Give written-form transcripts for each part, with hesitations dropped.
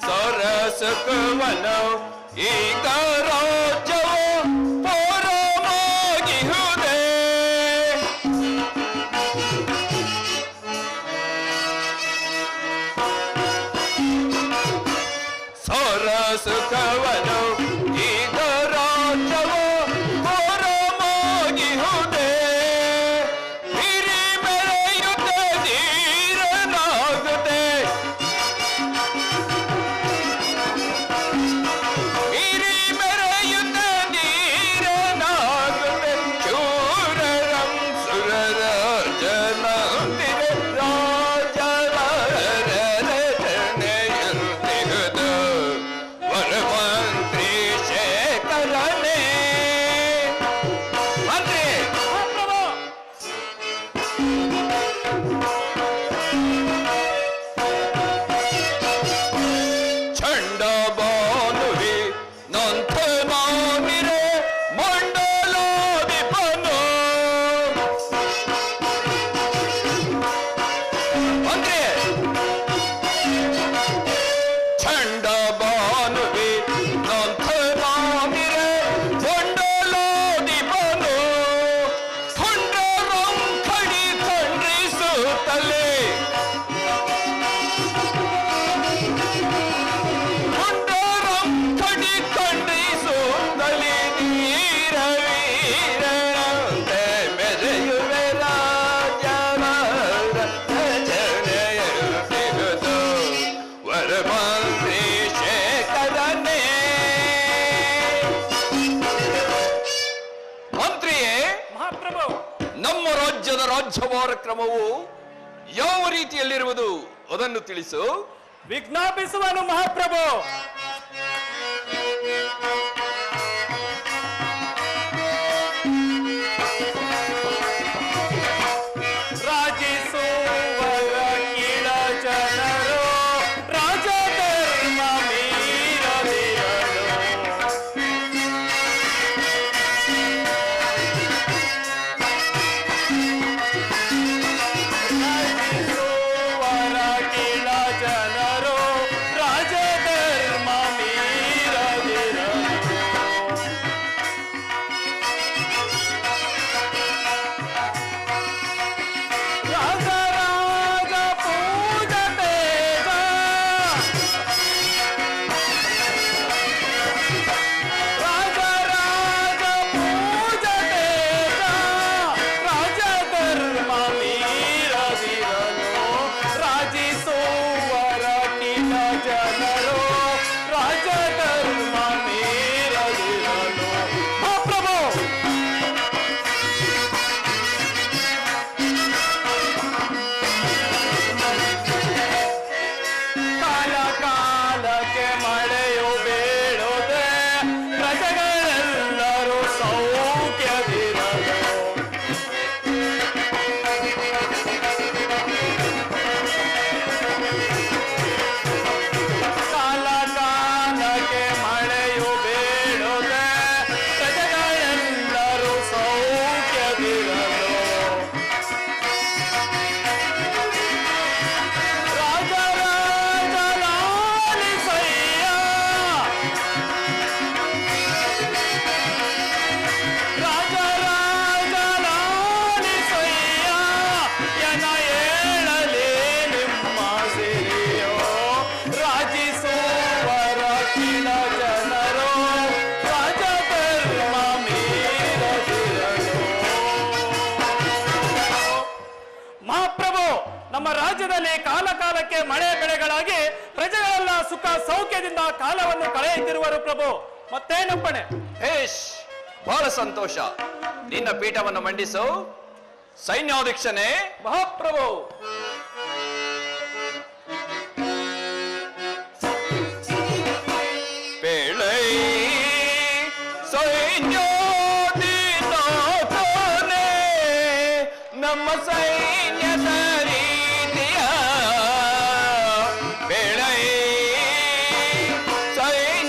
ಸರಸಕವನ ಈಗ ರಾಜ್ಯವು ಪರಮಾಗಿಹುದೇ. ಸರಸಕವನ ಈಗ ರಾಜ್ಯವು ಪರಮಾಗಿಹುದೇ. ಹಿರಿ ಮೆರೆಯುತ್ತ ಧೀರನಾಗದೆ ರಾಜ್ಯಭಾರ ಕ್ರಮವು ಯಾವ ರೀತಿಯಲ್ಲಿರುವುದು ಅದನ್ನು ತಿಳಿಸು. ವಿಜ್ಞಾಪಿಸುವನು ಮಹಾಪ್ರಭು. ರಾಜ್ಯದಲ್ಲಿ ಕಾಲ ಕಾಲಕ್ಕೆ ಮಳೆ ಬೆಳೆಗಳಾಗಿ ಪ್ರಜೆಗಳೆಲ್ಲ ಸುಖ ಸೌಖ್ಯದಿಂದ ಕಾಲವನ್ನು ಕಳೆಯುತ್ತಿರುವರು ಪ್ರಭು. ಮತ್ತೇನಪ್ಪಣೆ? ಹೇಶ್, ಬಹಳ ಸಂತೋಷ. ನಿನ್ನ ಪೀಠವನ್ನು ಮಂಡಿಸು. ಸೈನ್ಯಾಧ್ಯಕ್ಷನೇ. ಮಹಾಪ್ರಭು. ಬೇಳೈ ಸೈನ್ಯಾಧಿನಾಥನೇ, ನಮ್ಮ ಸೈನ್ಯದ ರೀತಿಯ ಬೇಳೈ ಸೈನ್ಯಾಧಿನಾಥನೇ,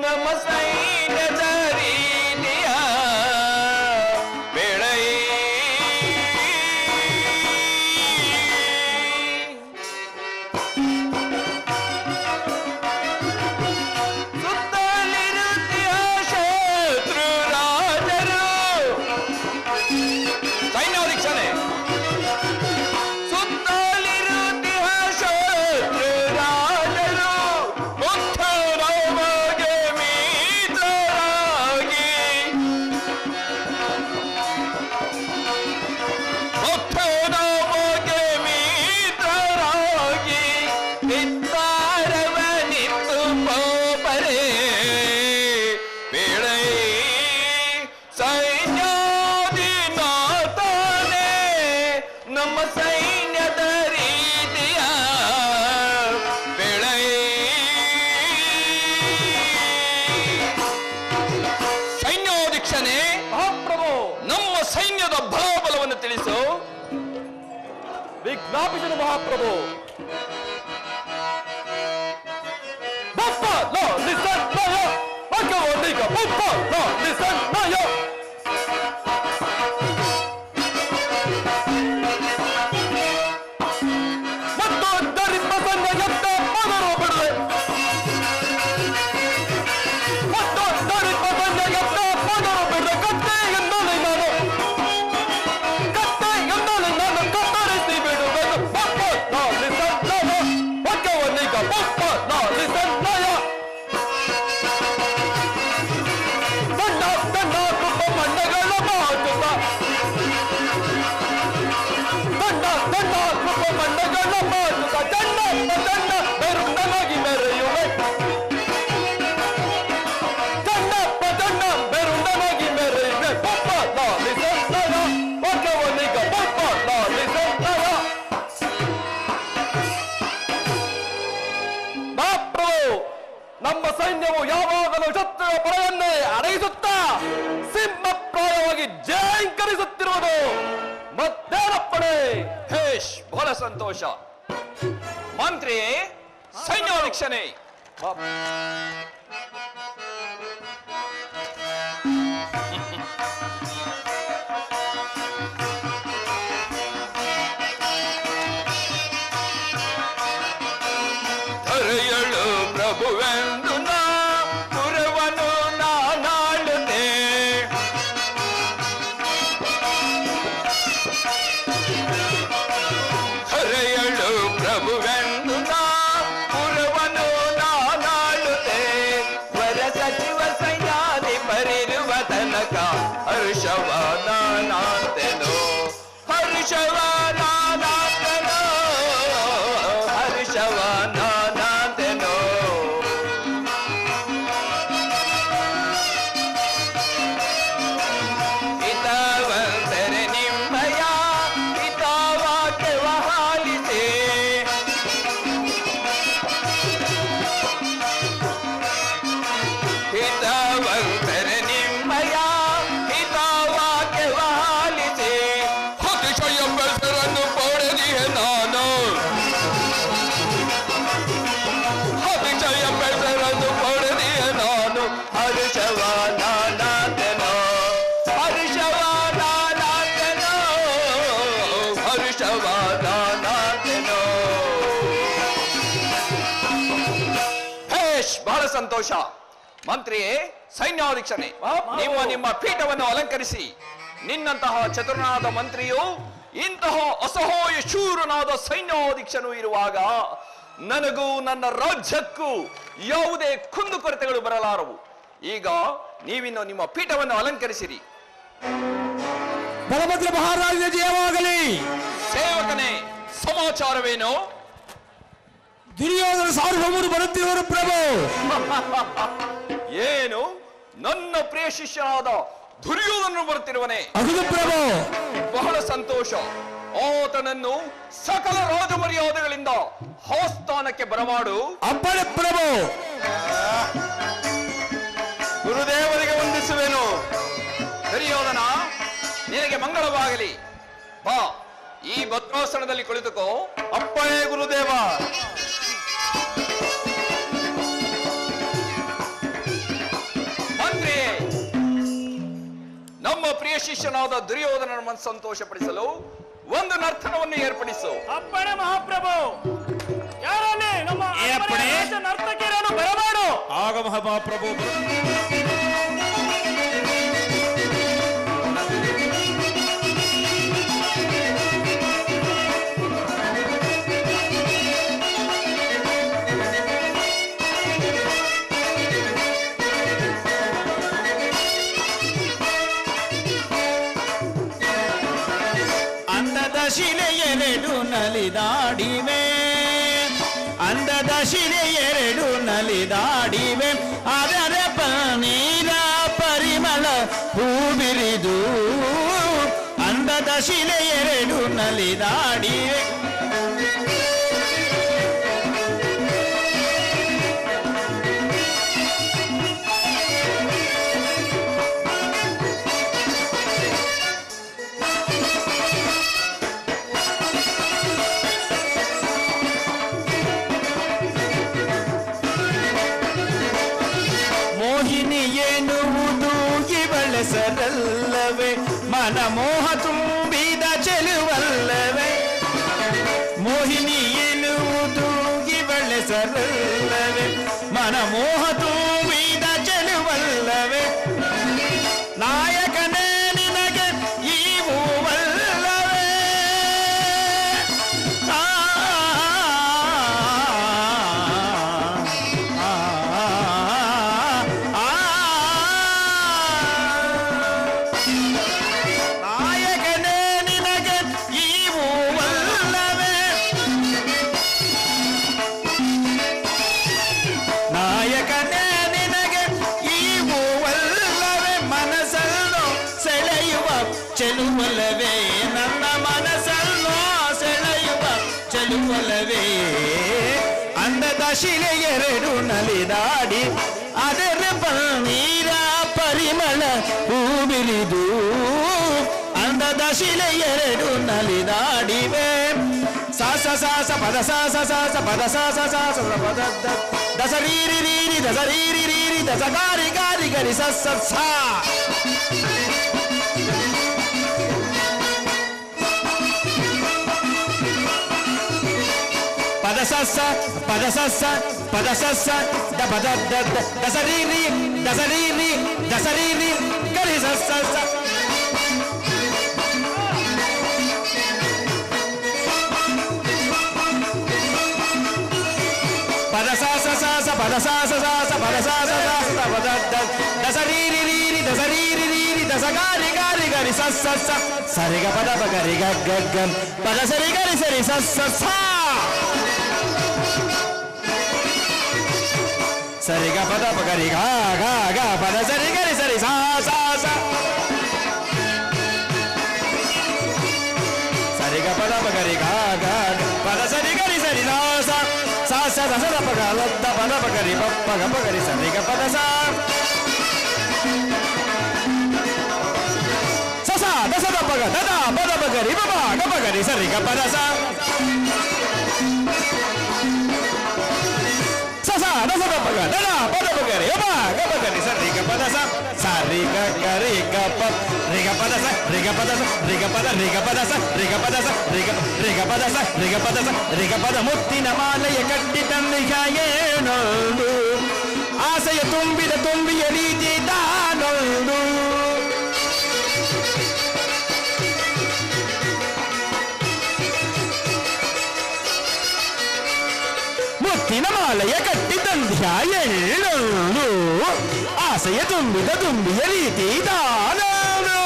ನಮ್ಮ ಸೈನ್ಯದ ಬಲಾಬಲವನ್ನು ತಿಳಿಸು. ವಿಜ್ಞಾಪಿಸಿದ ಮಹಾಪ್ರಭು. ನಮ್ಮ ಸೈನ್ಯವು ಯಾವಾಗಲೂ ಶತ್ರುಗಳ ಪಡೆಯನ್ನೇ ಅಡಗಿಸುತ್ತಾ ಸಿಂಹಪ್ರಾಯವಾಗಿ ಜಯಂಕರಿಸುತ್ತಿರುವುದು ಮತ್ತೇನಪ್ಪಣೆ? ಹೇಶ್, ಬಹಳ ಸಂತೋಷ. ಮಂತ್ರಿ, ಸೈನ್ಯಾಧ್ಯಕ್ಷನೇ, ಧರೆಯಳು ಪ್ರಭುವೆಂದು ನಾ ಪುರವನು ನಾನಾಳುತ್ತೆ. ಧರೆಯಳು ಪ್ರಭುವೆಂದು ನಾ ಪುರವನು ನಾನಾಳುತ್ತೆ. ವರ ಸಚಿವ ಸೈನ್ಯಾಧಿಪರಿರುವ ತನಕ ಹರ್ಷವ ನಾನಾಂತೆನೋ, ಹರ್ಷವ ನಾನಾಂತೆನೋ, ಹರ್ಷವ ನಾನಾಂತೆನೋ. ಹಿತವಂತರೆ ನಿಮ್ಮಯ ಹಿತವಾಕ್ಯವ ಹಾಲಿಸಿ. ಹಿತವಂತರೆ ನಿಮ್ಮಯ ಹಿತವಾಕ್ಯವ ಹಾಲಿಸಿ. ಅತಿಶಯ ಬೆಸರನ್ನು ಪಡೆದಿಯೇ ನಾನು, ಅತಿಶಯ ಬೆಸರನ್ನು ಪಡೆದಿಯೇ ನಾನು. ಹರ್ಷವ ನಾನಾಂತೆನೋ, ಹರ್ಷವ ನಾನಾಂತೆನೋ, ಹರ್ಷವ ನಾನಾಂತೆನೋ. ಹೇಶ್, ಬಹಳ ಸಂತೋಷ. ಮಂತ್ರಿಯೇ, ಸೈನ್ಯಾಧೀಕ್ಷನೇ, ನಿಮ್ಮ ಪೀಠವನ್ನು ಅಲಂಕರಿಸಿ. ನಿನ್ನಂತಹ ಚತುರನಾದ ಮಂತ್ರಿಯು ಇಂತಹ ಅಸಹಾಯ ಶೂರನಾದ ಸೈನ್ಯಾಧೀಕ್ಷನು ಇರುವಾಗ ನನಗೂ ನನ್ನ ರಾಜ್ಯಕ್ಕೂ ಯಾವುದೇ ಕುಂದುಕೊರತೆಗಳು ಬರಲಾರವು. ಈಗ ನೀವಿನ್ನು ನಿಮ್ಮ ಪೀಠವನ್ನು ಅಲಂಕರಿಸಿರಿ. ಬಲಭದ್ರ ಮಹಾರಾಜ ಜಯವಾಗಲಿ. ಸೇವಕನೇ, ಸಮಾಚಾರವೇನು? ದುರ್ಯೋಧನ ಸಾರ್ವಭೌಮರು ಬರುತ್ತಿರುವರು ಪ್ರಭು. ಏನು, ನನ್ನ ಪ್ರಿಯ ಶಿಷ್ಯನಾದ ದುರ್ಯೋಧನನು ಬರುತ್ತಿರುವನೇ? ಅಗುದು ಪ್ರಭು. ಬಹಳ ಸಂತೋಷ. ಆತನನ್ನು ಸಕಲ ರಾಜ ಮರ್ಯಾದೆಗಳಿಂದ ಆಸ್ಥಾನಕ್ಕೆ ಬರಮಾಡು. ಅಪ್ಪಣೆ ಪ್ರಭು. ಗುರುದೇವರಿಗೆ ವಂದಿಸುವೆನು. ದುರ್ಯೋಧನ, ನಿನಗೆ ಮಂಗಳವಾಗಲಿ. ಬಾ, ಈ ಭದ್ರಾಸನದಲ್ಲಿ ಕುಳಿತುಕೋ. ಅಪ್ಪಣೆ ಗುರುದೇವ. ಮಂತ್ರಿ, ನಮ್ಮ ಪ್ರಿಯ ಶಿಷ್ಯನಾದ ದುರ್ಯೋಧನನ ಮನಸ್ಸು ಸಂತೋಷಪಡಿಸಲು ಒಂದು ನರ್ತನವನ್ನು ಏರ್ಪಡಿಸು. ಅಪ್ಪಣೆ ಮಹಾಪ್ರಭು. ಯಾರಲ್ಲಿ ನಮ್ಮ ಅಪ್ಪಣೆ? ನರ್ತಕಿಯರನ್ನು ಬರಮಾಡು. ಆಗ ಮಹಾಪ್ರಭು. ಅಂದದ ಶಿಲೆ ಎರಡು ನಲಿದಾಡಿವೆ, ಅಂದದ ಶಿಲೆ ಎರಡು ನಲಿದಾಡಿವೆ. ಅದರ ಪನೀರ ಪರಿಮಳ ಹೂ ಬಿರಿದು, ಅಂದದ ಶಿಲೆ ಎರಡು ನಲಿದಾಡಿವೆ. ಹೆಸರಲ್ಲವೇ ಮನಮೋಹ ತುಂಬಿದ ಚೆಲುವಲ್ಲವೇ ಮೋಹಿನಿ ಎನ್ನುವುದು ಇವಳೆಸರಲ್ಲವೇ ಮನಮೋಹ ತುಂಬಿದ ಚೆಲುವಲ್ಲವೇ ನಾಯಕನೇ ನಿನಗೆ ಈ ಹೂವಲ್ಲವೇ ನಾಯಕನೇ ನಿನಗೆ ಈ ಹೂವಲ್ಲವೇ ನಾಯಕನೇ ನಿನಗೆ ಈ ಹೂವಲ್ಲವೇ ಮನಸ್ಸನ್ನು ಸೆಳೆಯುವ ಚೆಲುವಲ್ಲವೇ ನನ್ನ ಮನಸ್ಸನ್ನು ಸೆಳೆಯುವ ಚೆಲುವಲ್ಲವೇ ಅಂದದ ಶಿಲೆ ಎರಡು ನಲಿದಾಡಿ ಅದರ ನೀರ ಪರಿಮಳ ಹೂಬಿರಿದು ಅಂದದ ಶಿಲೆ ಎರಡು ನಲಿದಾಡಿವೆ ಸಾಸ ಸಾಸ ಪದ ಸಾಸ ಸಾಸ ಪದ ಸಾಸ ಸಾಸ ಪದ ದಸರೀರಿ ರೀರಿ ದಸರೀರಿ ರೀರಿ ದಸ ಗಾರಿ ಗಾರಿ ಗರಿ ಸಸ್ಸ ಸಾ ಪದ ಸಸ್ಸ ಪದ ಸಸ್ಸ ಪದ ಸಸ್ಸ ದ ಪದ ದಸರೀರಿ ದಸರೀರಿ ದಸರೀರಿ ಗರಿ ಸಸ್ಸ ಪದ ಸಾಸ ಸಾಸ ಪದ ಸಾಸ ಸಾಸ ಪದ ಸಾಸ ಸಾಸ ಪದ ದಸರೀರಿ ರೀರಿ ದಸರೀರಿ ರೀರಿ ದಸ ಗಾರಿ ಗಾರಿ ಗರಿ ಸಸ್ಸ ಸರಿಗ ಪದ ಬಗರಿ ಗಗ್ಗ ಪದ ಸರಿ ಗರಿ ಸರಿ ಸಸ್ಸ ಸಾ ಸರಿಗ ಪದ ಬಗರಿ ಗಾ ಗಾ ಗಾ ಪದ ಸರಿ ಗರಿ ಸರಿ ಸಾ ಸಾ ಸಾ ಸರಿಗ ಪದ ಬಗರಿ ಗಾ ಗಾ ಪದ ಸರಿ ಗರಿ ಸರಿ ಸಾ ಸಾ ಸಾ ಸಾ ದಸ ದ ಪಗ ಲದ್ದ ಪದ ಬಗರಿ ಪಪ್ಪ ಗ ಬಗರಿ ಸರಿಗ ಪದ ಸಾ ಸ ಸಾ ದಸ ದ ಪಗ ದದ ಪದ ಬಗರಿ ಪಪ ಗ ಬಗರಿ ಸರಿಗ ಪದ ಸಾ ದಸ ದ ಪಗ ದದ ಪದ ಬಗರಿ ಯಪ ಗ ಬಗರಿ ಸರಿಗ ಪದ ಸಾ ಸರಿ ಗ ಗರಿ ಗ ಪ ರಿ ಗ ಪದ ಸ ರಿ ಗ ಪದ ಸ ರಿ ಗ ಪದ ರಿ ಗ ಪದ ಸ ರಿ ಗ ಪದ ಸ ರಿ ಗ ಪದ ಸ ರಿ ಗ ಪದ ಸ ರಿ ಗ ಪದ ಮುತ್ತಿನ ಮಾಲೆಯ ಕಟ್ಟಿ ತನ್ನಿಗ ಏನೊಂದು ಆಸೆಯ ತುಂಬಿದ ತುಂಬಿಯ ರೀತಿ ತಾನೊಂದು ಮುತ್ತಿನ ಮಾಲೆಯ ಕಟ್ಟಿ ತಂದಿಯ ಎಳ್ಳೊಂದು ಆಸೆಯ ತುಂಬಿದ ತುಂಬಿಯ ರೀತಿ ತಾನೊಂದು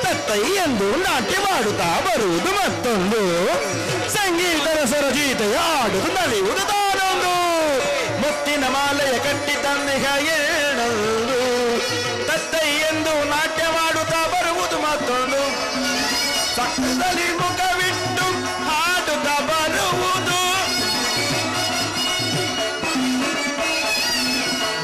ತತ್ತೈ ಎಂದು ನಾಟ್ಯ ಮಾಡುತ್ತಾ ಬರುವುದು ಮತ್ತೊಂದು ಸಂಗೀತದ ಸ್ವರಗೀತೆಯ ಆಡುವುದು ನಲಿಯುವುದು ತಾನೊಂದು ಮುತ್ತಿನ ಮಾಲೆಯ ಕಟ್ಟಿ ತಂದಿಯ ಎಳ್ಳೊಂದು ತತ್ತೈ ಎಂದು ನಾಟ್ಯ ಮಾಡುತ್ತಾ ಬರುವುದು ಮತ್ತೊಂದು ಸಕ್ಕದಲ್ಲಿ ಮುಖವಿಟ್ಟು ಹಾಡುತ್ತಾ ಬರುವುದು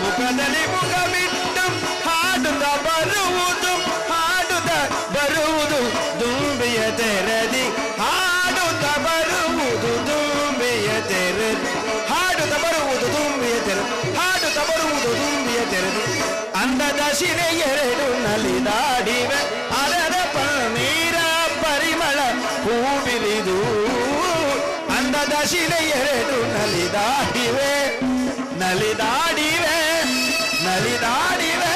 ಮುಖದಲ್ಲಿ ಮುಖವಿಟ್ಟು ಹಾಡುತ್ತ ಬರುವುದು ಹಾಡುತ್ತ ಬರುವುದು ದುಂಬಿಯ ತೆರದಿ ಹಾಡುತ್ತ ಬರುವುದು ದುಂಬಿಯ ತೆರದಿ ಹಾಡುತ್ತ ಬರುವುದು ದುಂಬಿಯ ತೆರದಿ ಹಾಡುತ್ತ ಬರುವುದು ದುಂಬಿಯ ತೆರದಿ ಅಂದದ ಶಿಲೆ ಎರಡು ನಲಿದಾಡಿವೆ ಅದರ ನೀರ ಪರಿಮಳ ಹೂಬಿರಿದು ಅಂದದ ಶಿಲೆ ಎರಡು ನಲಿದಾಡಿವೆ ನಲಿದಾಡಿವೆ ನಲಿದಾಡಿವೆ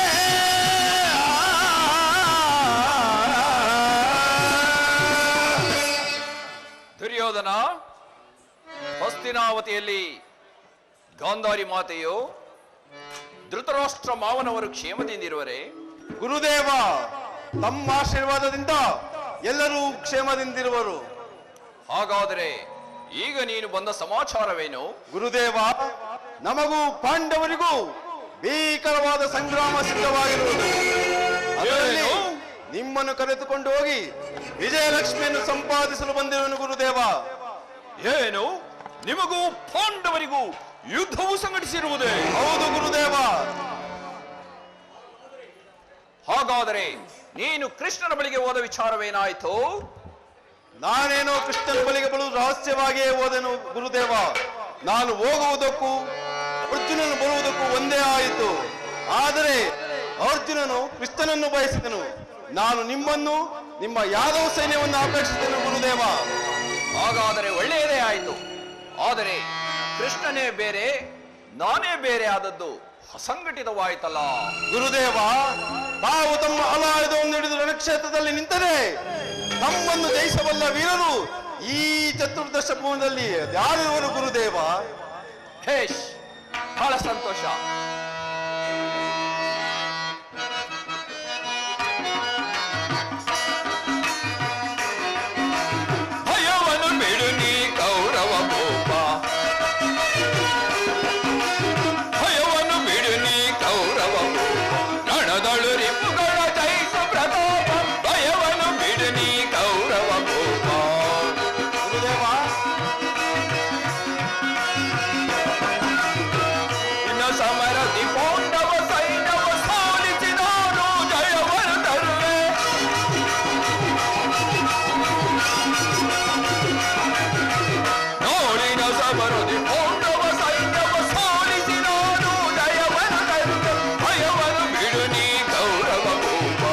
ದುರ್ಯೋಧನ, ಹಸ್ತಿನಾವತಿಯಲ್ಲಿ ಗಾಂಧಾರಿ ಮಾತೆಯು ಧೃತರಾಷ್ಟ್ರ ಮಾವನವರು ಕ್ಷೇಮದಿಂದಿರುವರೆ? ಗುರುದೇವ, ತಮ್ಮ ಆಶೀರ್ವಾದದಿಂದ ಎಲ್ಲರೂ ಕ್ಷೇಮದಿಂದಿರುವರು. ಹಾಗಾದರೆ ಈಗ ನೀನು ಬಂದ ಸಮಾಚಾರವೇನು? ಗುರುದೇವ, ನಮಗೂ ಪಾಂಡವರಿಗೂ ಭೀಕರವಾದ ಸಂಗ್ರಾಮ ಸಿದ್ಧವಾಗಿರುವುದು. ಅದರಲ್ಲಿ ನಿಮ್ಮನ್ನು ಕರೆದುಕೊಂಡು ಹೋಗಿ ವಿಜಯಲಕ್ಷ್ಮಿಯನ್ನು ಸಂಪಾದಿಸಲು ಬಂದಿರುವನು ಗುರುದೇವ. ಏನು, ನಿಮಗೂ ಪಾಂಡವರಿಗೂ ಯುದ್ಧವು ಸಂಘಟಿಸಿರುವುದೇ? ಹೌದು ಗುರುದೇವ. ಹಾಗಾದರೆ ನೀನು ಕೃಷ್ಣನ ಬಳಿಗೆ ಹೋದ ವಿಚಾರವೇನಾಯಿತು? ನಾನೇನೋ ಕೃಷ್ಣನ ಬಳಿಗೆ ಬಲು ರಹಸ್ಯವಾಗಿಯೇ ಹೋದೆನು ಗುರುದೇವ. ನಾನು ಹೋಗುವುದಕ್ಕೂ ಅರ್ಜುನನು ಬರುವುದಕ್ಕೂ ಒಂದೇ ಆಯಿತು. ಆದರೆ ಅರ್ಜುನನು ಕೃಷ್ಣನನ್ನು ಬಯಸಿದನು. ನಾನು ನಿಮ್ಮನ್ನು, ನಿಮ್ಮ ಯಾದವ ಸೈನ್ಯವನ್ನು ಅಪೇಕ್ಷಿಸಿದನು ಗುರುದೇವ. ಹಾಗಾದರೆ ಒಳ್ಳೆಯದೇ ಆಯಿತು. ಆದರೆ ಕೃಷ್ಣನೇ ಬೇರೆ, ನಾನೇ ಬೇರೆ ಆದದ್ದು ಅಸಂಘಟಿತವಾಯಿತಲ್ಲ. ಗುರುದೇವ, ತಾವು ತಮ್ಮ ಅಲಾಯುಧವನ್ನು ಹಿಡಿದು ರಣಕ್ಷೇತ್ರದಲ್ಲಿ ನಿಂತರೆ ತಮ್ಮನ್ನು ಜಯಿಸಬಲ್ಲ ವೀರರು ಈ ಚತುರ್ದಶ ಭೂಮಿಯಲ್ಲಿ ಯಾರಿರುವರು ಗುರುದೇವ? ಭೇಷ್, ಬಹಳ ಸಂತೋಷ. ಭಯವನ್ನು ಬಿಡು ನೀ ಕೌರವ ಭೂಪ, ಭಯವನ್ನು ಬಿಡು ನೀ ಕೌರವ ಭೂಪ, ರಣದಳು ರಿಪುಗಳ ಜಯಿಸು ಪ್ರತಾಪ, ಭಯವನ್ನು ಬಿಡು ನೀ ಕೌರವ ಭೂಪ. ಗುರುದೇವ, ಸಮರದಿ ಪಾಂಡವ ಸೈನ್ಯವ ಸೋಲಿಸಿ ನಾನು ಜಯವನ್ನು ತರುವೆ. ನೋಡಿನ ಸಮರದಿ ಪಾಂಡವ ಸೈನ್ಯವ ಸೋಲಿಸಿ ನಾನು ಜಯವನ್ನು ತರುವೆ. ಭಯವನ್ನು ಬಿಡು ನೀ ಕೌರವ ಭೂಪ.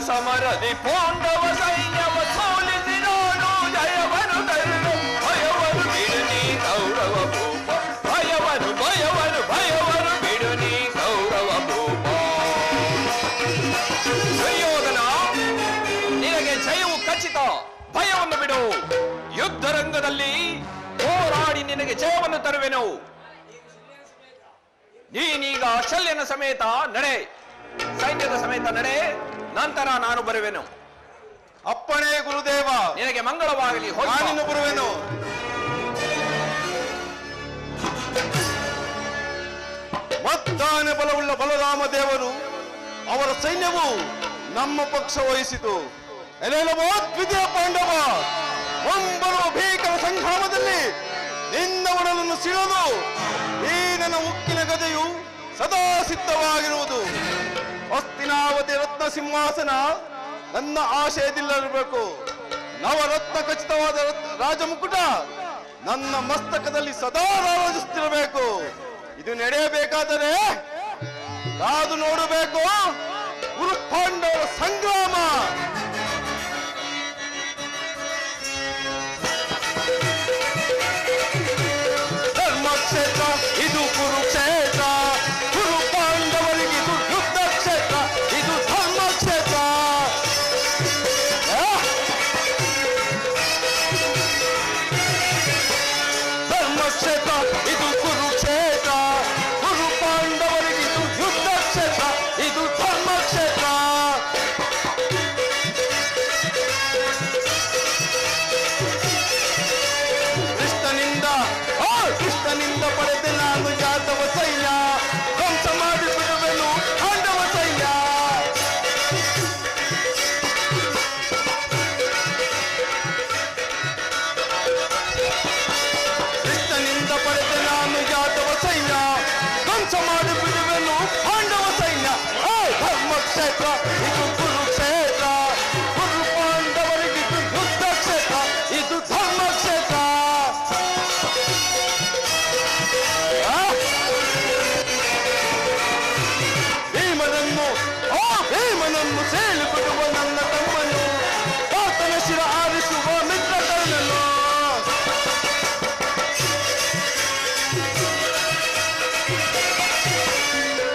ಸಮರದಿ ಪಾಂಡವ ಸೈನ್ಯವ ಸೋಲಿಸಿ ನಾನು ಜಯವನ್ನು ತರುವೆ. ಭಯವನ್ನು ಬಿಡು ನೀ ಕೌರವ ಭೂಪ, ಭಯವನ್ನು ಬಿಡು ನೀ ಕೌರವ ಭೂಪ. ದುರ್ಯೋಧನ, ನಿನಗೆ ಜಯವು ಖಚಿತ. ಭಯವನ್ನು ಬಿಡು. ಯುದ್ಧ ರಂಗದಲ್ಲಿ ಹೋರಾಡಿ ನಿನಗೆ ಜಯವನ್ನು ತರುವೆನು. ನೀನೀಗ ಶಲ್ಯನ ಸಮೇತ ನಡೆ, ಸೈನ್ಯದ ಸಮೇತ ನಡೆ. ನಂತರ ನಾನು ಬರುವೆನು. ಅಪ್ಪಣೆ ಗುರುದೇವ. ನಿನಗೆ ಮಂಗಳವಾಗಲಿ. ನಾನಿನ್ನು ಬರುವೆನು. ಮದ್ದಾನ ಬಲವುಳ್ಳ ಬಲರಾಮ ದೇವರು, ಅವರ ಸೈನ್ಯವು ನಮ್ಮ ಪಕ್ಷ ವಹಿಸಿತು. ಎಲೆಲವೋ ದ್ವಿತೀಯ ಪಾಂಡವ, ಮುಂಬರುವ ಭೀಕರ ಸಂಗ್ರಾಮದಲ್ಲಿ ನಿನ್ನ ಒಡಲನ್ನು ಸಿಳಲು ಈ ನನ್ನ ಉಕ್ಕಿನ ಗದೆಯು ಸದಾ ಸಿದ್ಧವಾಗಿರುವುದು. ಹಸ್ತಿನಾವತಿ ರತ್ನ ಸಿಂಹಾಸನ ನನ್ನ ಆಶಯದಿಲ್ಲಬೇಕು. ನವರತ್ನ ಖಚಿತವಾದ ರಾಜಮುಕುಟ ನನ್ನ ಮಸ್ತಕದಲ್ಲಿ ಸದಾ ರಾರಾಜಿಸುತ್ತಿರಬೇಕು. ಇದು ನಡೆಯಬೇಕಾದರೆ ಕಾದು ನೋಡಬೇಕು ಗುರು ಪಾಂಡವರ ಸಂಗ್ರಾಮ. ಧರ್ಮಕ್ಷೇತ್ರ ಇದು ಕುರುಕ್ಷೇತ್ರ, ಗುರು ಪಾಂಡವರಿಗೆ ಇದು ಯುದ್ಧ ಕ್ಷೇತ್ರ, ಇದು ಧರ್ಮಕ್ಷೇತ್ರ. ಧರ್ಮಕ್ಷೇತ್ರ ಇದು ಕುರುಕ್ಷೇತ್ರ, ಗುರು ಪಾಂಡವರಿಗೆ ಇದು ಯುದ್ಧ ಕ್ಷೇತ್ರ, ಇದು ಧರ್ಮಕ್ಷೇತ್ರ. ಕೃಷ್ಣನಿಂದ ಪಡೆದೆ ನಾನು ಯಾದವ ಸೈನ್ಯ, ಧ್ವಂಸ ಮಾಡಿ ಬಿಡುವೆನು ಪಾಂಡವ ಸೈನ್ಯ. ಕೃಷ್ಣನಿಂದ ಪಡೆದೆ ನಾನು ಯಾದವ ಸೈನ್ಯ, ಧ್ವಂಸ ಮಾಡಿ ಬಿಡುವೆನು ಪಾಂಡವ ಸೈನ್ಯ. ಧರ್ಮಕ್ಷೇತ್ರ ಇದು ಕುರುಕ್ಷೇತ್ರ, ಗುರು ಪಾಂಡವರಿಗೆ ಇದು ಯುದ್ಧ ಕ್ಷೇತ್ರ, ಇದು ಧರ್ಮಕ್ಷೇತ್ರ. ಭೀಮನನ್ನು ಸೇಲಿ ಬಿಡುವ ನನ್ನ ತಮ್ಮನು, ಆತನ ಶಿರ ಆರಿಸುವ ಮಿತ್ರ ಕರ್ಣನು.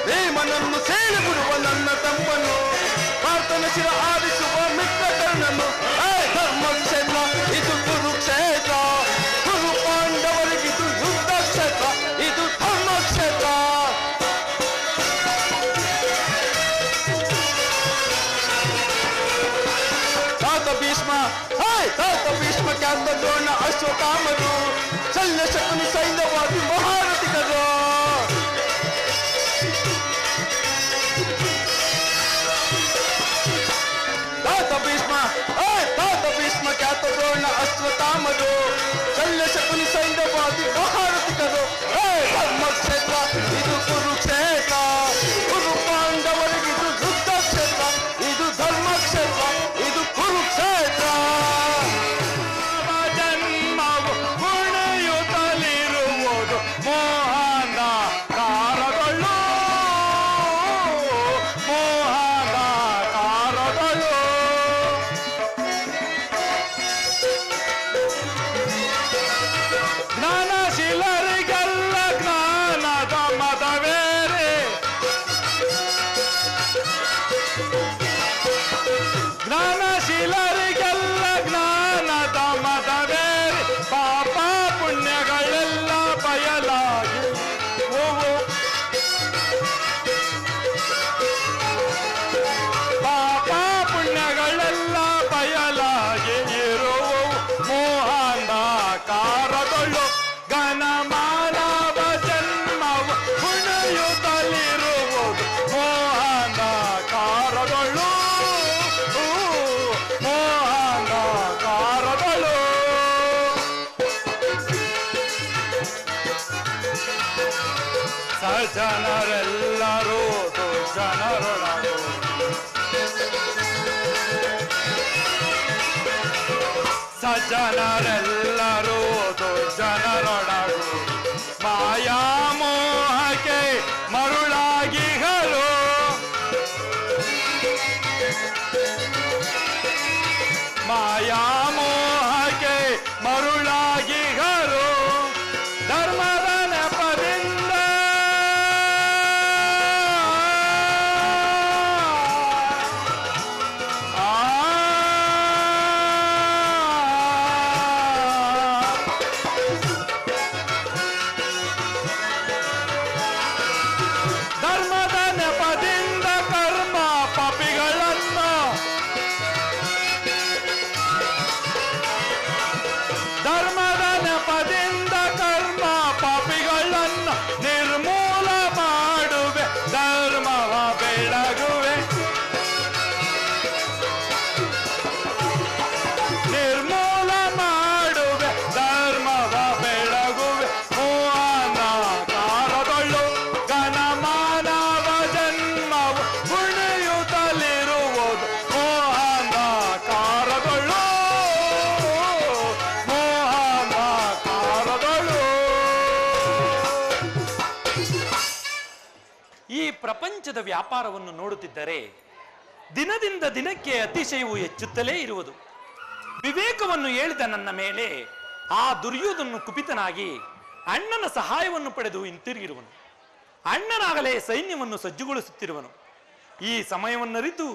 ಭೀಮನನ್ನು ಸೇಲಿ ಬಿಡುವ ನನ್ನ ತಮ್ಮನು, ಆತನ ಶಿರ ಆರಿಸುವ ಮಿತ್ರ ಕರ್ಣನು. ಧರ್ಮಕ್ಷೇತ್ರ ಇದು ಕುರುಕ್ಷೇತ್ರ, ಗುರು ಪಾಂಡವರಿಗಿದು ಯುದ್ಧ ಕ್ಷೇತ್ರ, ಇದು ಧರ್ಮಕ್ಷೇತ್ರ. ತಾತ ಭೀಷ್ಮ ಖ್ಯಾತ ದ್ರೋಣ ಅಶ್ವತ್ಥಾಮರು, ಶಲ್ಯ ಶಕುನಿ ಸೈನ್ಯವಾದಿ ಮಹಾರಥಿಗರು. ತಾತ ಭೀಷ್ಮ ಖ್ಯಾತ ದ್ರೋಣ ಅಶ್ವತ್ಥಾಮರು, ಶಲ್ಯ ಶಕುನಿ ಸೈನ್ಯವಾದಿ ಮಹಾರಥಿಗರು. ಧರ್ಮಕ್ಷೇತ್ರ ಇದು ಕುರುಕ್ಷೇತ್ರ, ಗುರು ಪಾಂಡವರಿಗೆ ಇದು ಯುದ್ಧ ಕ್ಷೇತ್ರ, ಇದು ಧರ್ಮಕ್ಷೇತ್ರ, ಇದು ಕುರುಕ್ಷೇತ್ರ. ಶಿಲರಿಗೆಲ್ಲ ಜ್ಞಾನದ ಮದವೇರಿ ಪಾಪ ಪುಣ್ಯಗಳೆಲ್ಲ ಬಯಲಾಗಿ ಪಾಪ ಪುಣ್ಯಗಳೆಲ್ಲ ಬಯಲಾಗಿ ಇರುವು ಮೋಹಾಂಧಕಾರಗಳು ಘನಮಾನವ ಜನ್ಮವು ಪುಣ್ಯುತ್ತಲಿರುವುದು ಮೋಹಾಂಧಕಾರಗಳು ಮೋಹಾಂಧಕಾರಗಳು ಸಜ್ಜನರೆಲ್ಲರೂ ದುರ್ಜನರೊಳಗೂ ಸಜ್ಜನರೆಲ್ಲರೂ ದುರ್ಜನರೊಳಗೂ ಮಾಯಾಮೋಹಕ್ಕೆ ಮರುಳಾಗಿಗಳು ಮಾಯಾಮೋಹಕ್ಕೆ ಮರುಳಾಗಿಗಳು ಧರ್ಮದ ನೆಪದಿಂದ ಧರ್ಮದ ನೆಪದಿಂದ ಕರ್ಮ ಪಾಪಿಗಳನ್ನು ಧರ್ಮದ ನೆಪದಿಂದ ಕರ್ಮ ಪಾಪಿಗಳನ್ನು ನಿರ್ಮೂಲ ಮಾಡುವೆ ಧರ್ಮವ ಬೆಳಗುವೆ ನಿರ್ಮೂಲ ಮಾಡುವೆ ಧರ್ಮವ ಬೆಳಗುವೆ ಮೋಹಾಂಧಕಾರಗಳು ಘನಮಾನವ ಜನ್ಮವು ಪುಣ್ಯುತ್ತಲಿರುವುದು ಮೋಹಾಂಧಕಾರಗಳು ಮೋಹಾಂಧಕಾರಗಳು. ಈ ಪ್ರಪಂಚದ ವ್ಯಾಪಾರವನ್ನು ನೋಡುತ್ತಿದ್ದರೆ ದಿನದಿಂದ ದಿನಕ್ಕೆ ಅತಿಶಯವು ಹೆಚ್ಚುತ್ತಲೇ ಇರುವುದು. ವಿವೇಕವನ್ನು ಹೇಳಿದ ನನ್ನ ಮೇಲೆ ಆ ದುರ್ಯೋಧನನು ಕುಪಿತನಾಗಿ ಅಣ್ಣನ ಸಹಾಯವನ್ನು ಪಡೆದು ಹಿಂತಿರುಗಿರುವನು. ಅಣ್ಣನಾಗಲೇ ಸೈನ್ಯವನ್ನು ಸಜ್ಜುಗೊಳಿಸುತ್ತಿರುವನು. ಈ ಸಮಯವನ್ನರಿತು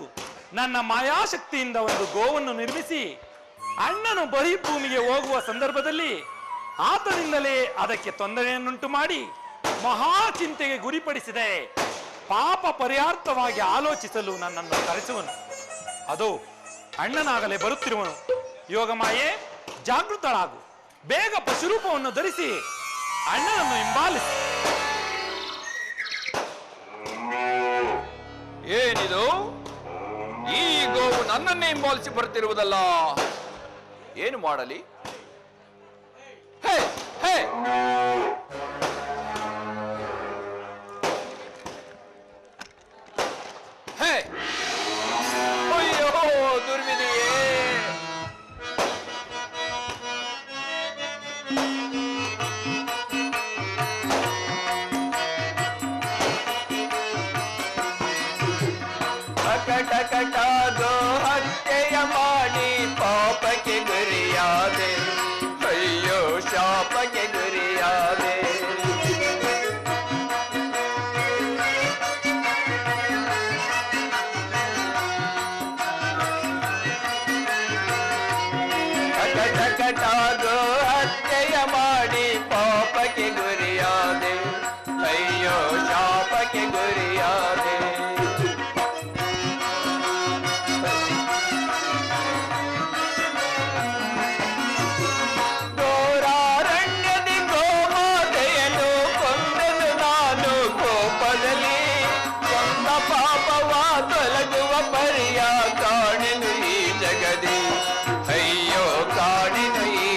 ನನ್ನ ಮಾಯಾಶಕ್ತಿಯಿಂದ ಒಂದು ಗೋವನ್ನು ನಿರ್ಮಿಸಿ ಅಣ್ಣನು ಬಹಿರ್ಭೂಮಿಗೆ ಹೋಗುವ ಸಂದರ್ಭದಲ್ಲಿ ಆತನಿಂದಲೇ ಅದಕ್ಕೆ ತೊಂದರೆಯನ್ನುಂಟು ಮಾಡಿ ಮಹಾಚಿಂತೆಗೆ ಗುರಿಪಡಿಸಿದೆ ಪಾಪ ಪರಿಹಾರ್ಥವಾಗಿ ಆಲೋಚಿಸಲು ನನ್ನನ್ನು ಕರೆಸುವನು. ಅದು ಅಣ್ಣನಾಗಲೇ ಬರುತ್ತಿರುವನು. ಯೋಗಮಾಯೆ, ಜಾಗೃತಳಾಗು, ಬೇಗ ಪಶುರೂಪವನ್ನು ಧರಿಸಿ ಅಣ್ಣನನ್ನು ಹಿಂಬಾಲಿಸಿ. ಏನಿದು? ಈ ಗೋವು ನನ್ನನ್ನೇ ಹಿಂಬಾಲಿಸಿ ಬರ್ತಿರುವುದಲ್ಲ. ಏನು ಮಾಡಲಿ? ಹೇ ಹೇ ಹೇ, ಅಯ್ಯೋ ದುರ್ವಿಧಿಯೇ! ಟಕಟಕಟಾಗೋ ಹತ್ಯೆಯ ಮಾಡಿ ಪಾಪಕ್ಕೆ ಗುರಿಯಾದೆ, ಅಯ್ಯೋ ಶಾಪಕ್ಕೆ ಗುರಿಯಾದೆ. ಟಕಟಕಟಾಗೋ ಹತ್ಯೆಯ ಮಾಡಿ ಪಾಪಕ್ಕೆ ಗುರಿಯಾದೆ, ಅಯ್ಯೋ ಶಾಪಕ್ಕೆ ಗುರಿಯಾದೆ. ಘೋರಾರಣ್ಯದಿ ಗೋಮಾತೆಯನ್ನು ಕೊಂದನು ನಾನು ಕೋಪದಲ್ಲಿ, ಕೊಂದ ಪಾಪವ ತೊಲಗುವ ಪರಿಯ ಕಾಣೆನು ಈ ಜಗದಿ, ಅಯ್ಯೋ ಕಾಣೆನು ಈ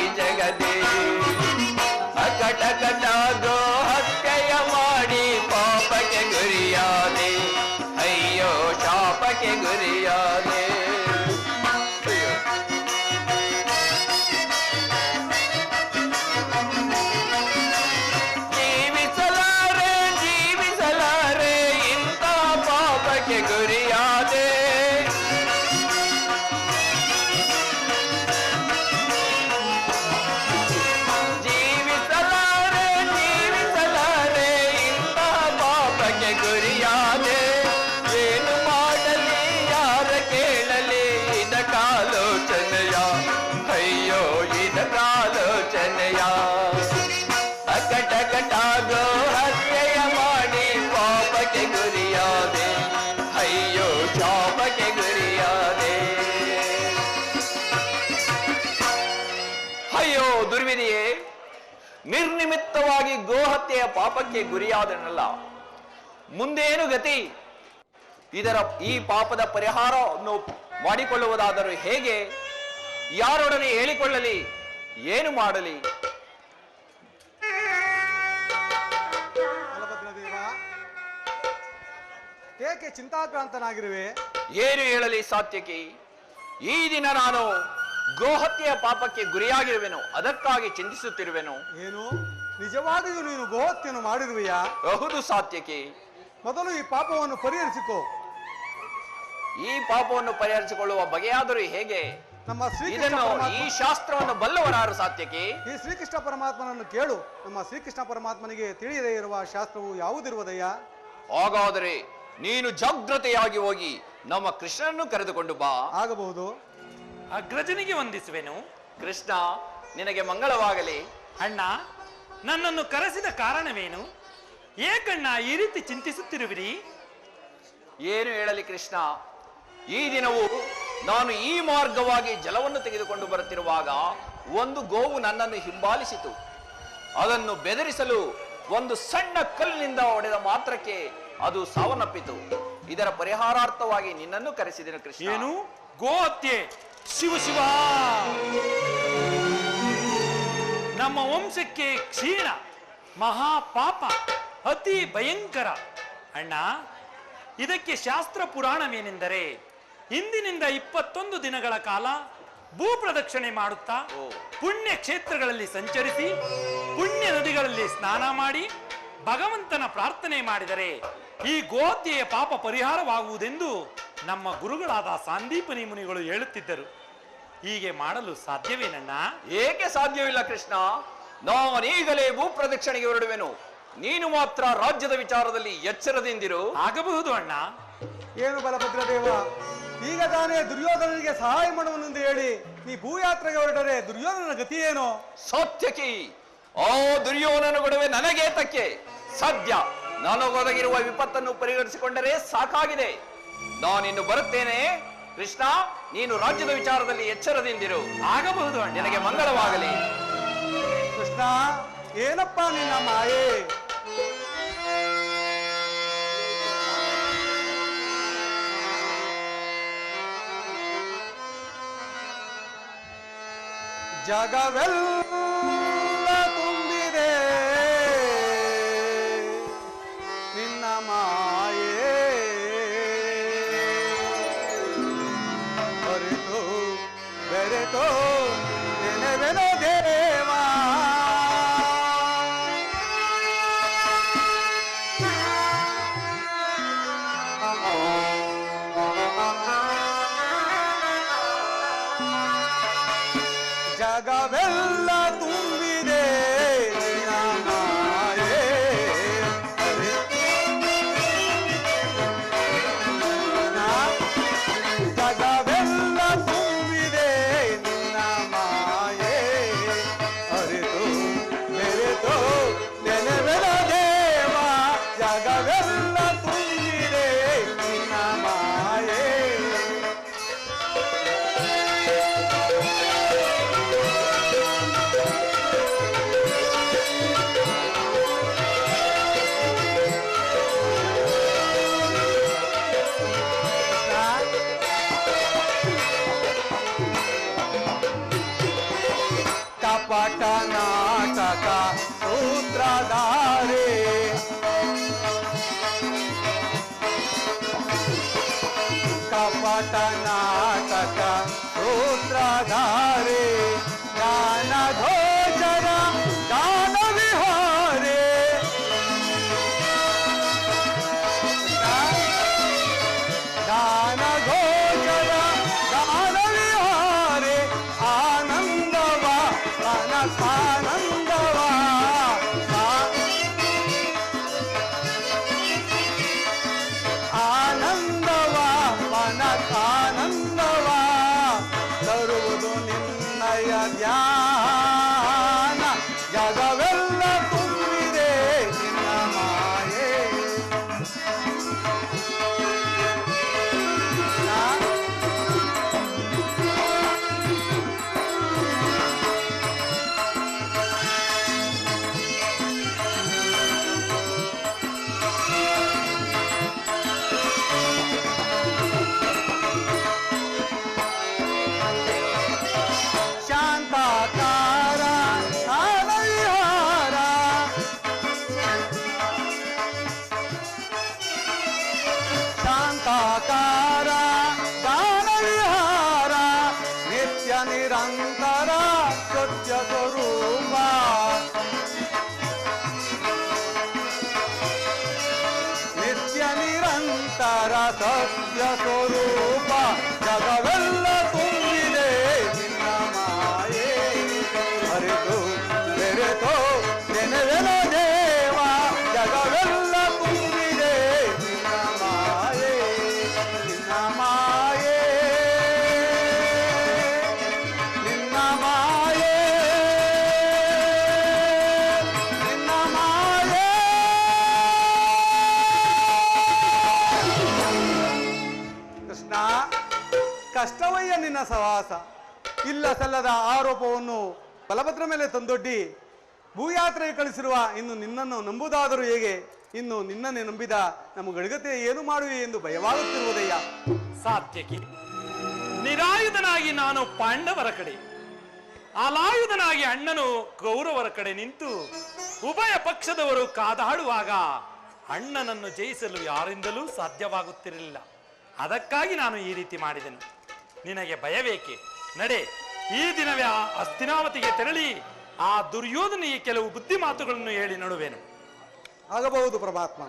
ತಿಳಿದಿದೆಯೇ? ನಿರ್ನಿಮಿತ್ತವಾಗಿ ಗೋಹತ್ಯೆಯ ಪಾಪಕ್ಕೆ ಗುರಿಯಾದನಲ್ಲ, ಮುಂದೇನು ಗತಿ? ಈ ಪಾಪದ ಪರಿಹಾರವನ್ನು ಮಾಡಿಕೊಳ್ಳುವುದಾದರೂ ಹೇಗೆ? ಯಾರೊಡನೆ ಹೇಳಿಕೊಳ್ಳಲಿ? ಏನು ಮಾಡಲಿ? ಬಲಭದ್ರದೇವ, ಏಕೆ ಚಿಂತಾಕ್ರಾಂತನಾಗಿರುವೆ? ಏನು ಹೇಳಲಿ ಸಾತ್ಯಕಿ? ಈ ದಿನ ನಾನು ಗೋಹತ್ಯೆಯ ಪಾಪಕ್ಕೆ ಗುರಿಯಾಗಿರುವೆನು, ಅದಕ್ಕಾಗಿ ಚಿಂತಿಸುತ್ತಿರುವೆನು. ಏನು, ನಿಜವಾಗಿಯೂ ನೀನು ಗೋಹತ್ಯೆಯನ್ನು ಮಾಡಿರುವೆಯಾ? ಹೌದು ಸಾತ್ಯಕಿ. ಮೊದಲು ಈ ಪಾಪವನ್ನು ಪರಿಹರಿಸಿಕೋ. ಈ ಪಾಪವನ್ನು ಪರಿಹರಿಸಿಕೊಳ್ಳುವ ಬಗೆಯಾದರೂ ಹೇಗೆ? ನಮ್ಮ ಈ ಶಾಸ್ತ್ರವನ್ನು ಬಲ್ಲವರಾರು ಸಾತ್ಯಕಿ? ಈ ಶ್ರೀಕೃಷ್ಣ ಪರಮಾತ್ಮನನ್ನು ಕೇಳು. ನಮ್ಮ ಶ್ರೀಕೃಷ್ಣ ಪರಮಾತ್ಮನಿಗೆ ತಿಳಿಯದೇ ಇರುವ ಶಾಸ್ತ್ರವು ಯಾವುದಿರುವುದಯ್ಯ? ಹಾಗಾದರೆ ನೀನು ಜಾಗೃತೆಯಾಗಿ ಹೋಗಿ ನಮ್ಮ ಕೃಷ್ಣನನ್ನು ಕರೆದುಕೊಂಡು ಬಾ. ಆಗಬಹುದು. ಅಗ್ರಜನಿಗೆ ವಂದಿಸುವೆನು. ಕೃಷ್ಣ, ನಿನಗೆ ಮಂಗಳವಾಗಲಿ. ಅಣ್ಣ, ನನ್ನನ್ನು ಕರೆಸಿದ ಕಾರಣವೇನು? ಏಕಣ್ಣ ಈ ರೀತಿ ಚಿಂತಿಸುತ್ತಿರುವಿರಿ? ಏನು ಹೇಳಲಿ ಕೃಷ್ಣ, ಈ ದಿನವೂ ನಾನು ಈ ಮಾರ್ಗವಾಗಿ ಜಲವನ್ನು ತೆಗೆದುಕೊಂಡು ಬರುತ್ತಿರುವಾಗ ಒಂದು ಗೋವು ನನ್ನನ್ನು ಹಿಂಬಾಲಿಸಿತು. ಅದನ್ನು ಬೆದರಿಸಲು ಒಂದು ಸಣ್ಣ ಕಲ್ಲಿನಿಂದ ಹೊಡೆದ ಮಾತ್ರಕ್ಕೆ ಅದು ಸಾವನ್ನಪ್ಪಿತು. ಇದರ ಪರಿಹಾರಾರ್ಥವಾಗಿ ನಿನ್ನನ್ನು ಕರೆಸಿದೆನು ಕೃಷ್ಣ. ಏನು ಗೋಹತ್ಯೆ? ಶಿವ ಶಿವ! ನಮ್ಮ ವಂಶಕ್ಕೆ ಕ್ಷೀಣ, ಮಹಾಪಾಪ, ಅತಿ ಭಯಂಕರ. ಅಣ್ಣ, ಇದಕ್ಕೆ ಶಾಸ್ತ್ರ ಪುರಾಣವೇನೆಂದರೆ, ಇಂದಿನಿಂದ 21 ದಿನಗಳ ಕಾಲ ಭೂ ಪ್ರದಕ್ಷಿಣೆ ಮಾಡುತ್ತಾ ಪುಣ್ಯ ಕ್ಷೇತ್ರಗಳಲ್ಲಿ ಸಂಚರಿಸಿ ಪುಣ್ಯ ನದಿಗಳಲ್ಲಿ ಸ್ನಾನ ಮಾಡಿ ಭಗವಂತನ ಪ್ರಾರ್ಥನೆ ಮಾಡಿದರೆ ಈ ಗೋಹತ್ಯೆಯ ಪಾಪ ಪರಿಹಾರವಾಗುವುದೆಂದು ನಮ್ಮ ಗುರುಗಳಾದ ಸಾಂದೀಪನಿ ಮುನಿಗಳು ಹೇಳುತ್ತಿದ್ದರು. ಹೀಗೆ ಮಾಡಲು ಸಾಧ್ಯವೇನಣ್ಣ? ಏಕೆ ಸಾಧ್ಯವಿಲ್ಲ ಕೃಷ್ಣ. ನಾನೀಗಲೇ ಭೂ ಪ್ರದಕ್ಷಿಣೆಗೆ ಹೊರಡುವೆನು. ನೀನು ಮಾತ್ರ ರಾಜ್ಯದ ವಿಚಾರದಲ್ಲಿ ಎಚ್ಚರದಿಂದಿರು. ಆಗಬಹುದು ಅಣ್ಣ. ಏನು ಬಲಭದ್ರದೇವ, ಈಗ ತಾನೇ ದುರ್ಯೋಧನನಿಗೆ ಸಹಾಯ ಮಾಡುವನೆಂದು ಹೇಳಿ ನೀ ಭೂಯಾತ್ರೆಗೆ ಹೊರಟರೆ ದುರ್ಯೋಧನನ ಗತಿ ಏನು? ಸಾತ್ಯಕಿ, ಆ ದುರ್ಯೋಧನ ಗೊಡವೆ ನನಗೆ ತಕ್ಕೆ. ಸದ್ಯ ನನಗೊದಗಿರುವ ವಿಪತ್ತನ್ನು ಪರಿಗಣಿಸಿಕೊಂಡರೆ ಸಾಕಾಗಿದೆ. ನಾನಿನ್ನು ಬರುತ್ತೇನೆ. ಕೃಷ್ಣ, ನೀನು ರಾಜ್ಯದ ವಿಚಾರದಲ್ಲಿ ಎಚ್ಚರದಿಂದಿರು. ಆಗಬಹುದು ಅಣ್ಣ. ನಿನಗೆ ಮಂಗಳವಾಗಲಿ. ಕೃಷ್ಣ, ಏನಪ್ಪ ನಿನ್ನ ಮಾಯೆ? ಜಗವೆಲ್ಲ ತುಂಬಿದೆ ನಿನ್ನ ಮಾಯೆ, ಅರಿತು ಬೆರೆತು ನೆನೆವೆನು ದೇವಾ. ಜಗವೆಲ್ಲ ತುಂಬಿದೆ ನಿನ್ನ ಮಾಯೆ, ಜಗವೆಲ್ಲ ತುಂಬಿದೆ ನಿನ್ನ ಮಾಯೆ, ಅರಿತು ಬೆರೆತು ನೆನೆವೆನ ದೇವ. ಜಗವೆಲ್ಲ ತುಂಬಿದೆ ನಿನ್ನ ಮಾಯೆ. ಕಪಟ ನಾಟಕ ಸೂತ್ರಧಾರೆ, ಕಪಟ ನಾಟಕ ಸೂತ್ರಧಾರೆ, ಗಾನ ಘೋಷರ ಗಾನ ವಿಹಾರೆ, ಗಾನ ಘೋಷರ ಗಾನ ವಿಹಾರೆ. ಆನಂದವ ಆನಂದವ ಆನಂದವ ಮನಕಾನಂದವ ತರುವುದು ನಿನ್ನಯ ಧ್ಯಾನ. ಜಗವೆಲ್ಲ ತುಂಬಿದೆ ನಿನ್ನ ಮಾಯೆ. ನಿರಂತರ ಸತ್ಯ ಸ್ವರೂಪ ನಿತ್ಯ ನಿರಂತರ ಸತ್ಯ ಸ್ವರೂಪ ಜಗವೆಲ್ಲ ತುಂಬಿದೆ ನಿನ್ನ ಮಾಯೆ ಅರಿತು ಬೆರೆತೋ ನೆನೆವೆನ ದೇವ ಜಗವೆಲ್ಲ ತುಂಬಿದೆ ನಿನ್ನ ಮಾಯೆ ನಿನ್ನ ಮಾಯೆ ನಿನ್ನ ಮಾಯೆ ನಿನ್ನ ಮಾಯೆ. ಕೃಷ್ಣ, ಕಷ್ಟವಯ್ಯ ನಿನ್ನ ಸಹವಾಸ. ಇಲ್ಲ ಸಲ್ಲದ ಆರೋಪವನ್ನು ಬಲಭದ್ರ ಮೇಲೆ ತಂದೊಡ್ಡಿ ಭೂಯಾತ್ರೆಗೆ ಕಳಿಸಿರುವ ಇನ್ನು ನಿನ್ನನ್ನು ನಂಬುವುದಾದರೂ ಹೇಗೆ? ಇನ್ನು ನಿನ್ನನ್ನೇ ನಂಬಿದ ನಮ್ಮ ಗಡಿಗತೆ ಏನು ಮಾಡುವೆ ಎಂದು ಭಯವಾಗುತ್ತಿರುವುದಯ್ಯ. ಸಾತ್ಯಕಿ, ನಿರಾಯುಧನಾಗಿ ನಾನು ಪಾಂಡವರ ಕಡೆ, ಅಲಾಯುಧನಾಗಿ ಅಣ್ಣನು ಕೌರವರ ಕಡೆ ನಿಂತು ಉಭಯ ಪಕ್ಷದವರು ಕಾದಾಡುವಾಗ ಅಣ್ಣನನ್ನು ಜಯಿಸಲು ಯಾರಿಂದಲೂ ಸಾಧ್ಯವಾಗುತ್ತಿರಲಿಲ್ಲ. ಅದಕ್ಕಾಗಿ ನಾನು ಈ ರೀತಿ ಮಾಡಿದೆನು. ನಿನಗೆ ಭಯವೇಕೆ? ನಡೆ, ಈ ದಿನವೇ ಆ ಹಸ್ತಿನಾವತಿಗೆ ತೆರಳಿ ಆ ದುರ್ಯೋಧನಿಗೆ ಕೆಲವು ಬುದ್ಧಿ ಮಾತುಗಳನ್ನು ಹೇಳಿ ನೋಡುವೆನು. ಆಗಬಹುದು ಪರಮಾತ್ಮ.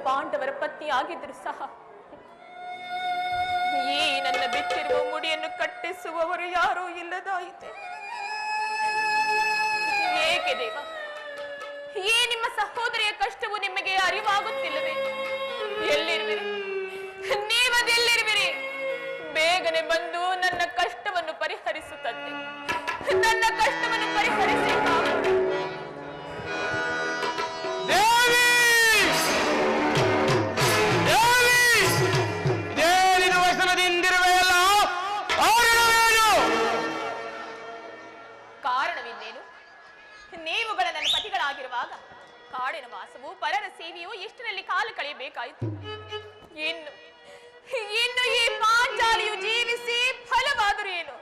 ಪಾಂಡವರ ಪತ್ನಿಯಾಗಿದ್ದರೂ ಸಹ ಈ ನನ್ನ ಬಿಟ್ಟಿರುವ ಮುಡಿಯನ್ನು ಕಟ್ಟಿಸುವವರು ಯಾರೂ ಇಲ್ಲದಾಯಿತೆ. ಏಕೆ ದೇವ, ಈ ನಿಮ್ಮ ಸಹೋದರಿಯ ಕಷ್ಟವು ನಿಮಗೆ ಅರಿವಾಗುತ್ತಿಲ್ಲವೇ? ಎಲ್ಲಿರುವಿರಿ? ನೀವದೆಲ್ಲಿರುವಿರಿ? ಬೇಗನೆ ಬಂದು ನನ್ನ ಕಷ್ಟವನ್ನು ಪರಿಹರಿಸುತ್ತದೆ. ನನ್ನ ಕಷ್ಟವನ್ನು ಪರಿಹರಿಸಿ ಕಾರಣವಿದ್ದೇನು? ನೀವುಗಳ ನನ್ನ ಪತಿಗಳಾಗಿರುವಾಗ ಕಾಡಿನ ವಾಸವು ಪರರ ಸೇವೆಯು ಎಷ್ಟರಲ್ಲಿ ಕಾಲ ಕಳೆಯಬೇಕಾಯಿತು. ಇನ್ನು ಈ ಪಾಂಚಾಲಿಯು ಜೀವಿಸಿ ಫಲವಾದರೂ ಏನು?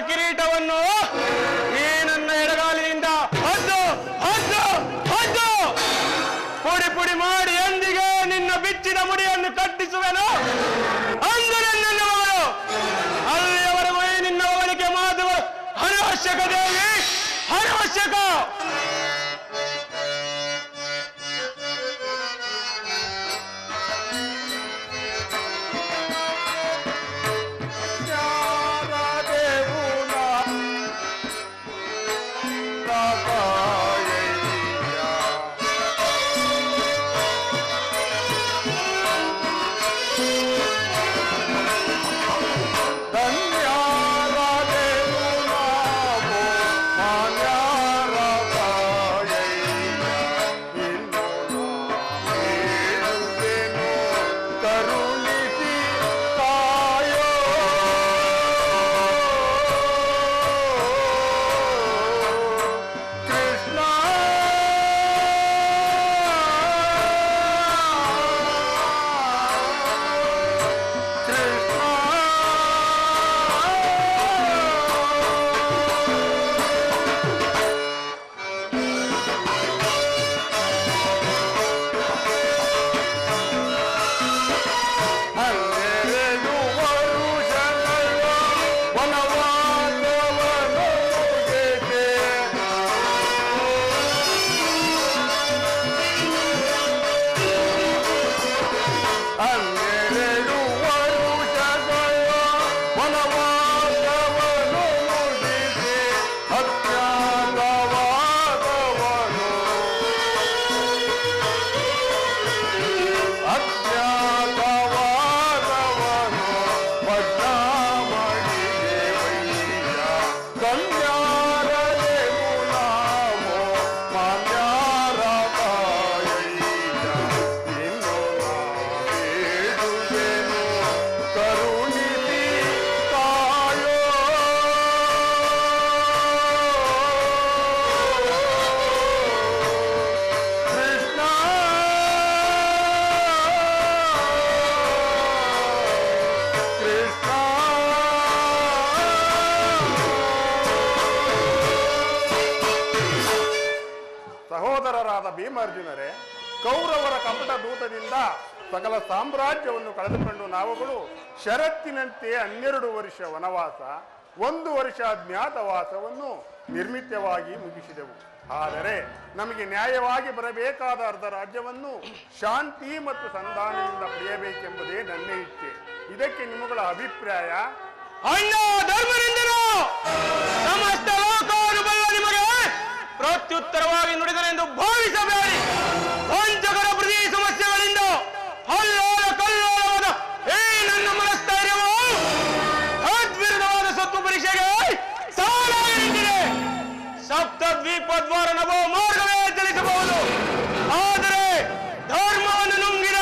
ಕಿರೀಟವನ್ನು ಈ ನನ್ನ ಎಡಗಾಲಿನಿಂದ ಹದ್ದು ಹದ್ದು ಹದ್ದು ಪುಡಿ ಪುಡಿ ಮಾಡಿ ಎಂದಿಗೆ ನಿನ್ನ ಬಿಚ್ಚಿದ ಮುಡಿಯನ್ನು ಕಟ್ಟಿಸುವೆನು. ಅಂದು ನನ್ನ ಮಗಳು ಅಲ್ಲಿಯವರೆಗೂ ನಿನ್ನ ಅವಳಿಗೆ ಮಾತುಗಳು ಅನವಶ್ಯಕ ದೇವಿ, ಅನವಶ್ಯಕ. ಧನ್ಯಾರ ಭೀಮಾರ್ಜುನರೇ, ಕೌರವರ ಕಪಟ ದೂತದಿಂದ ಸಕಲ ಸಾಮ್ರಾಜ್ಯವನ್ನು ಕಳೆದುಕೊಂಡು ನಾವುಗಳು ಷರತ್ತಿನಂತೆ 12 ವರ್ಷ ವನವಾಸ, 1 ವರ್ಷ ಅಜ್ಞಾತವಾಸವನ್ನು ನಿರ್ಮಿತವಾಗಿ ಮುಗಿಸಿದೆವು. ಆದರೆ ನಮಗೆ ನ್ಯಾಯವಾಗಿ ಬರಬೇಕಾದ ಅರ್ಧ ರಾಜ್ಯವನ್ನು ಶಾಂತಿ ಮತ್ತು ಸಂಧಾನದಿಂದ ಪಡೆಯಬೇಕೆಂಬುದೇ ನನ್ನ ಇಚ್ಛೆ. ಇದಕ್ಕೆ ನಿಮ್ಮಗಳ ಅಭಿಪ್ರಾಯ? ಅಣ್ಣ ಧರ್ಮನಿಂದನು ಸಮಸ್ತ ಲೋಕವನ್ನು ಬಲ್ಲ ನಿಮಗೆ ಪ್ರತ್ಯುತ್ತರವಾಗಿ ನುಡಿದನೆಂದು ಭಾವಿಸಬೇಡಿ. ವಂಚಕರ ಪ್ರತಿ ಸಮಸ್ಯೆಗಳಿಂದ ಹಲ್ಲೋಲ ಕಲ್ಲೋಲವಾದ ಈ ನನ್ನ ಮನಸ್ಥೈರ್ಯವು ಅದ್ವಿರುದ್ಧವಾದ ಸತ್ತು ಪರೀಕ್ಷೆಗೆ ಸಾಲಾಗಿ ನಿಂತಿದೆ. ಸಪ್ತದ್ವೀಪದ್ವಾರ ನಭೋ ಮಾರ್ಗವೇ ಚಲಿಸಬಹುದು. ಆದರೆ ಧರ್ಮವನ್ನು ನುಂಗಿದ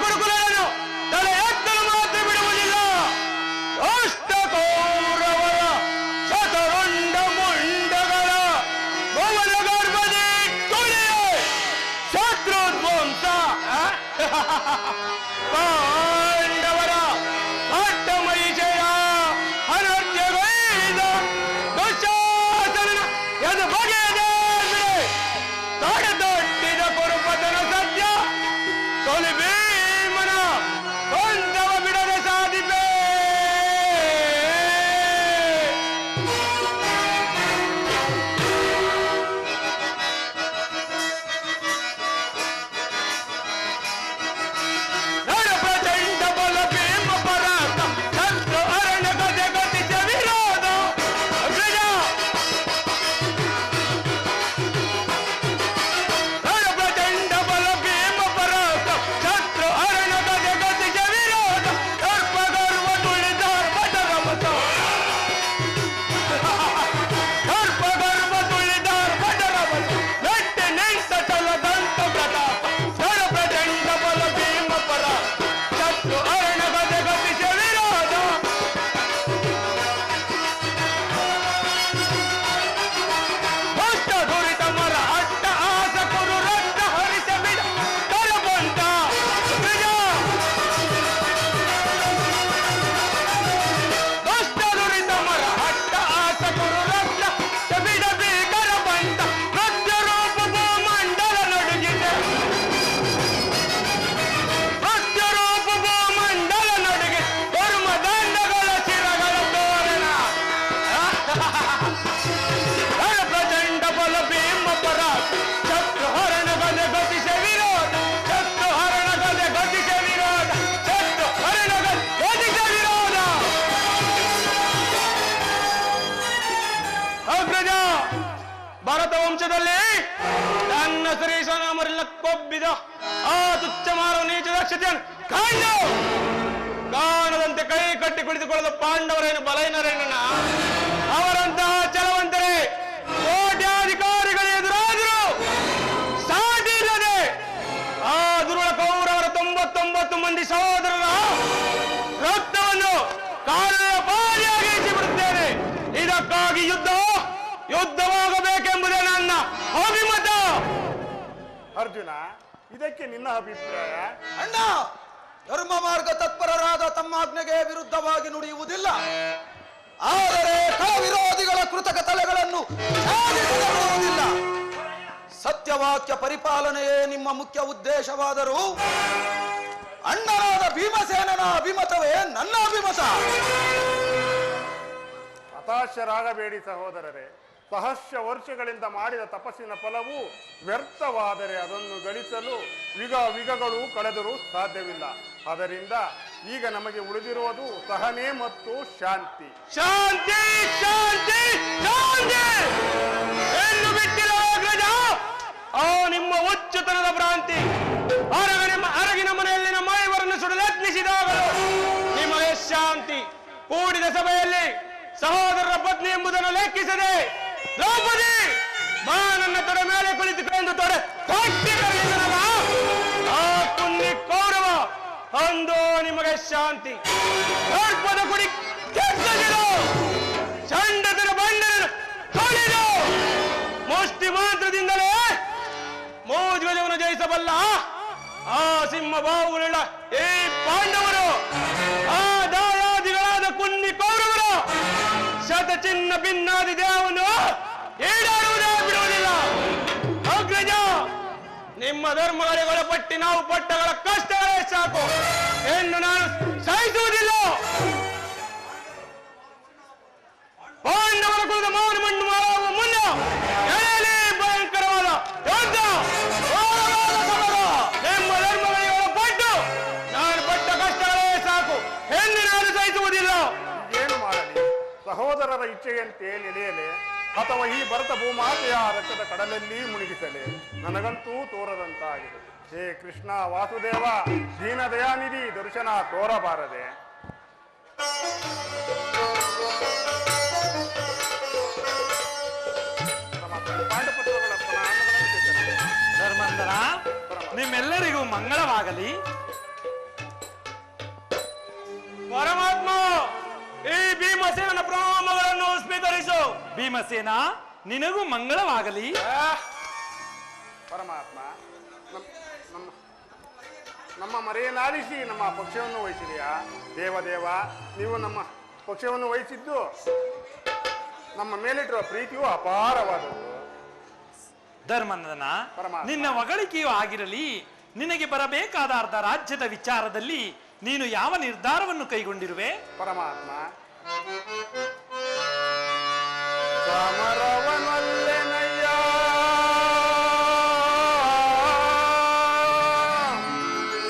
ಗುರುಕುಲವನ್ನು ತಲೆ ಎತ್ತಲು ಮಾತ್ರ ಬಿಡುವುದಿಲ್ಲ. ಅಷ್ಟ ಕೌರವರ ಶತರುಂಡ ಮುಂಡಗಳ ಭವನ ಗರ್ಭದಿ ತುಳಿಯೇ ಶತ್ರುಧ್ವಂಸ ಪಾಂಡವರ ಅಟ್ಟಮೈಷೆಯ ಅನರ್ಧ್ಯಗೈದ ದುಶ್ಯಾಸನನ ಎದು ಬಗೆಯದೆ ತಡೆದೊಡ್ಡಿದ ಕುರುಪತನ ಸತ್ಯ ಸೊಲಿ ಭೀಮನ ಬಂಧವ ಬಿಡದೆ ಸಾಧಿಪೇ. ಪ್ರಚಂಡ ಬಲ ಭೀಮ ಪರಾತ ಶತ್ರು ಅರಣ್ಯ ಗದೆ ಗತಿಸ ವಿರೋಧ ಅಗ್ರಜ. ಪ್ರಚಂಡ ಬಲ ಭೀಮ ಪರಾತ ಶತ್ರು ಅರಣ್ಯ ಗದೆ ಗತಿಸ ವಿರೋಧ ದರ್ಪ ಗರ್ವ ತುಳಿದಾರ್ ಭಟರಮತ. ದರ್ಪ ಗರ್ವ ತುಳಿದಾರ್ ಭಟರಮತ ನೆಟ್ಟೆ ನಿಂತ ಚಲದಂತ ಪ್ರತಾಪ. ಪ್ರಚಂಡ ಬಲ ಭೀಮ ಪರಾತ ಶತ್ರು ಅರಣ್ಯ ಗದೆ ಗತಿಸ ವಿರೋಧ. ಭಕ್ತ ದುರಿತ ಮರ ಅಡ್ಡ ಆಸ ಕುರು ರಕ್ತ ಹರಿಸ ಬಿಡ ಕರಬಂತ ನಿಜ. ಭಕ್ತ ದುರಿತ ಮರ ಅಡ್ಡ ಆಸ ಕುರು ರಕ್ತ ಬಿಡ ಬೀಕರ ಬಂತ ಪ್ರತ್ಯರೂಪ ಭೂಮಂಡಲ ನಡುಗಿದೆ. ಪ್ರತ್ಯರೂಪ ಭೂಮಂಡಲ ನಡುಗೆ ಧರ್ಮದಂಡಗಳ ಶಿರಗಳ ತೋರಣ. ಪ್ರಚಂಡ ಬಲ ಭೀಮ ಪರಾತ ಶತ್ರು ಹರಣ ಗದೆ ಗತಿಸ ವಿರೋಧ. ಶತ್ರು ಹರಣ ಗದೆ ಗತಿಸ ವಿರೋಧ. ಶತ್ರು ಹರಣ ಗದೆ ಗತಿಸ ವಿರೋಧ. ಅಗ್ರಜ, ಭರತ ವಂಶದಲ್ಲಿ ತನ್ನ ಶ್ರೀಸನಾಮರೆಲ್ಲ ಕೊಬ್ಬಿದ ಆ ತುಚ್ಛ ಮಾನವ ನೀಚ ದಕ್ಷತೆಯನ್ನು ಕಂಡು ಕಾಣದಂತೆ ಕೈ ಕಟ್ಟಿ ಕುಳಿತುಕೊಳ್ಳದ ಪಾಂಡವರೇನು ಬಲೈನರೇನ ಅವರಂತಹ ಚಲವಂತರೇ ಕೋಟ್ಯಾಧಿಕಾರಿಗಳ ಎದುರಾದರು ಸಾಟಿ ಇಲ್ಲದೆ ಆ ದುರುಳ ಕೌರವರ 99 ಮಂದಿ ಸಹೋದರರ ರಕ್ತವನ್ನು ಕಾಲದ ಪಾಲಿಯಾಗಿ ಬಿಡುತ್ತೇನೆ. ಇದಕ್ಕಾಗಿ ಯುದ್ಧವಾಗಬೇಕೆಂಬುದೇ ನನ್ನ ಅಭಿಮತ. ಅರ್ಜುನ, ಇದಕ್ಕೆ ನಿನ್ನ ಅಭಿಪ್ರಾಯ? ಅಣ್ಣ, ಧರ್ಮ ಮಾರ್ಗ ತತ್ಪರರಾದ ತಮ್ಮಾಜ್ಞೆಗೆ ವಿರುದ್ಧವಾಗಿ ನುಡಿಯುವುದಿಲ್ಲ. ಆದರೆ ವಿರೋಧಿಗಳ ಕೃತಕ ತಲೆಗಳನ್ನು ಸಾಧಿಸಲು ಸತ್ಯವಾಕ್ಯ ಪರಿಪಾಲನೆಯೇ ನಿಮ್ಮ ಮುಖ್ಯ ಉದ್ದೇಶವಾದರೂ ಅಣ್ಣನಾದ ಭೀಮಸೇನನ ಅಭಿಮತವೇ ನನ್ನ ಅಭಿಮತ. ಹತಾಶರಾಗಬೇಡಿ ಸಹೋದರರೇ. ಸಹಸ್ರ ವರ್ಷಗಳಿಂದ ಮಾಡಿದ ತಪಸ್ಸಿನ ಫಲವು ವ್ಯರ್ಥವಾದರೆ ಅದನ್ನು ಗಳಿಸಲು ವಿಗಗಳು ಕಳೆದರೂ ಸಾಧ್ಯವಿಲ್ಲ. ಅದರಿಂದ ಈಗ ನಮಗೆ ಉಳಿದಿರುವುದು ಸಹನೆ ಮತ್ತು ಶಾಂತಿ. ಶಾಂತಿ ಶಾಂತಿ ಶಾಂತಿ ಎಂದು ಬಿಟ್ಟಿಲ್ಲ ಅಗ್ರಜ. ಆ ನಿಮ್ಮ ಹುಚ್ಚುತನದ ಭ್ರಾಂತಿ ಅರಗಿನ ಮನೆಯಲ್ಲಿ ನಮ್ಮ ಇವರನ್ನು ಸುಡಲು ಯತ್ನಿಸಿದಾಗಲೂ ನಿಮಗೆ ಶಾಂತಿ. ಕೂಡಿದ ಸಭೆಯಲ್ಲಿ ಸಹೋದರರ ಪತ್ನಿ ಎಂಬುದನ್ನು ಲೆಕ್ಕಿಸದೆ ದ್ರೌಪದಿ ಬಾ ನನ್ನ ತೊಡೆ ಮೇಲೆ ಕುಳಿತುಕೊಂಡು ತೊಡೆ ಕಟ್ಟಿ ಕರೆಯುವುದಲ್ಲ. ಆ ಕುನ್ನಿ ಕೌರವ ಅಂದು ನಿಮಗೆ ಶಾಂತಿ. ಸರ್ಪದ ಕುಡಿ ಕೆತ್ತದಿರು, ಚಂಡತನ ಬಂಡನ ತೊಳೆದು ಮುಷ್ಟಿ ಮಾತ್ರದಿಂದಲೇ ಮೋಜ್ವಜವನ್ನು ಜಯಿಸಬಲ್ಲ ಆ ಸಿಂಹ ಬಾಹುಗಳುಳ್ಳ ಈ ಪಾಂಡವರು, ಆ ದಾಯಾದಿಗಳಾದ ಕುನ್ನಿ ಕೌರವರು ಶತ ಚಿನ್ನ ಭಿನ್ನಾದಿ ದೇಹವನ್ನು ಈಡಾಡುವುದೇ ಬಿಡುವುದಿಲ್ಲ. ಅಗ್ರ ನಿಮ್ಮ ಧರ್ಮಗಳಿಗೆ ಒಳಪಟ್ಟಿ ನಾವು ಪಟ್ಟಗಳ ಕಷ್ಟಗಳೇ ಸಾಕು, ಎಂದು ನಾನು ಸಹಿಸುವುದಿಲ್ಲ. ಪಾಂಡವರ ಕುಲದ ಮಾನ ಮಣ್ಣು ಮಾಡುವ ಮುನ್ನ ಎಳೆಯಲಿ ಭಯಂಕರವಾದ ಯುದ್ಧ, ಘೋರವಾದ ಸಮರ. ನಿಮ್ಮ ಧರ್ಮಗಳಿಗೆ ಒಳಪಟ್ಟು ನಾನು ಪಟ್ಟ ಕಷ್ಟಗಳೇ ಸಾಕು ಎಂದು ನಾನು ಸಹಿಸುವುದಿಲ್ಲ. ಏನು ಮಾಡಲಿ? ಸಹೋದರರ ಇಚ್ಛೆಯಂತೆ ನೆಲೆಯಲೆ ಅಥವಾ ಈ ಭರತ ಭೂಮಾತೆಯ ರಕ್ತದ ಕಡಲಲ್ಲಿ ಮುಳುಗಿಸಲೆ ನನಗಂತೂ ತೋರದಂತಾಗಿದೆ. ಹೇ ಕೃಷ್ಣ ವಾಸುದೇವ, ದೀನ ದಯಾನಿಧಿ, ದರ್ಶನ ತೋರಬಾರದೆ? ಪಾಂಡಪತ್ರಗಳ ಪ್ರಣಾಮಗಳನ್ನು ಸ್ವೀಕರಿಸಿ. ಧರ್ಮಂದರ, ನಿಮ್ಮೆಲ್ಲರಿಗೂ ಮಂಗಳವಾಗಲಿ. ಪರಮಾತ್ಮ, ಈ ಭೀಮಸೇನ ಪ್ರಣಾಮಗಳನ್ನು ಸ್ವೀಕರಿಸು. ಭೀಮಸೇನ, ನಿನಗೂ ಮಂಗಳವಾಗಲಿ. ಪರಮಾತ್ಮ, ನಮ್ಮ ಮರೆಯಲಾಲಿಸಿ ನಮ್ಮ ಪಕ್ಷವನ್ನು ವಹಿಸಿದೆಯಾ? ದೇವದೇವ, ನೀವು ನಮ್ಮ ಪಕ್ಷವನ್ನು ವಹಿಸಿದ್ದು ನಮ್ಮ ಮೇಲಿಟ್ಟಿರುವ ಪ್ರೀತಿಯೂ ಅಪಾರವಾದದ್ದು. ಧರ್ಮಂದನ, ಪರಮಾತ್ಮ. ನಿನ್ನ ಹೊಗಳಿಕೆಯೂ ಆಗಿರಲಿ. ನಿನಗೆ ಬರಬೇಕಾದ ಅರ್ಧ ರಾಜ್ಯದ ವಿಚಾರದಲ್ಲಿ ನೀನು ಯಾವ ನಿರ್ಧಾರವನ್ನು ಕೈಗೊಂಡಿರುವೆ? ಪರಮಾತ್ಮ, ಸಮರವನಲ್ಲೆನಯ್ಯ,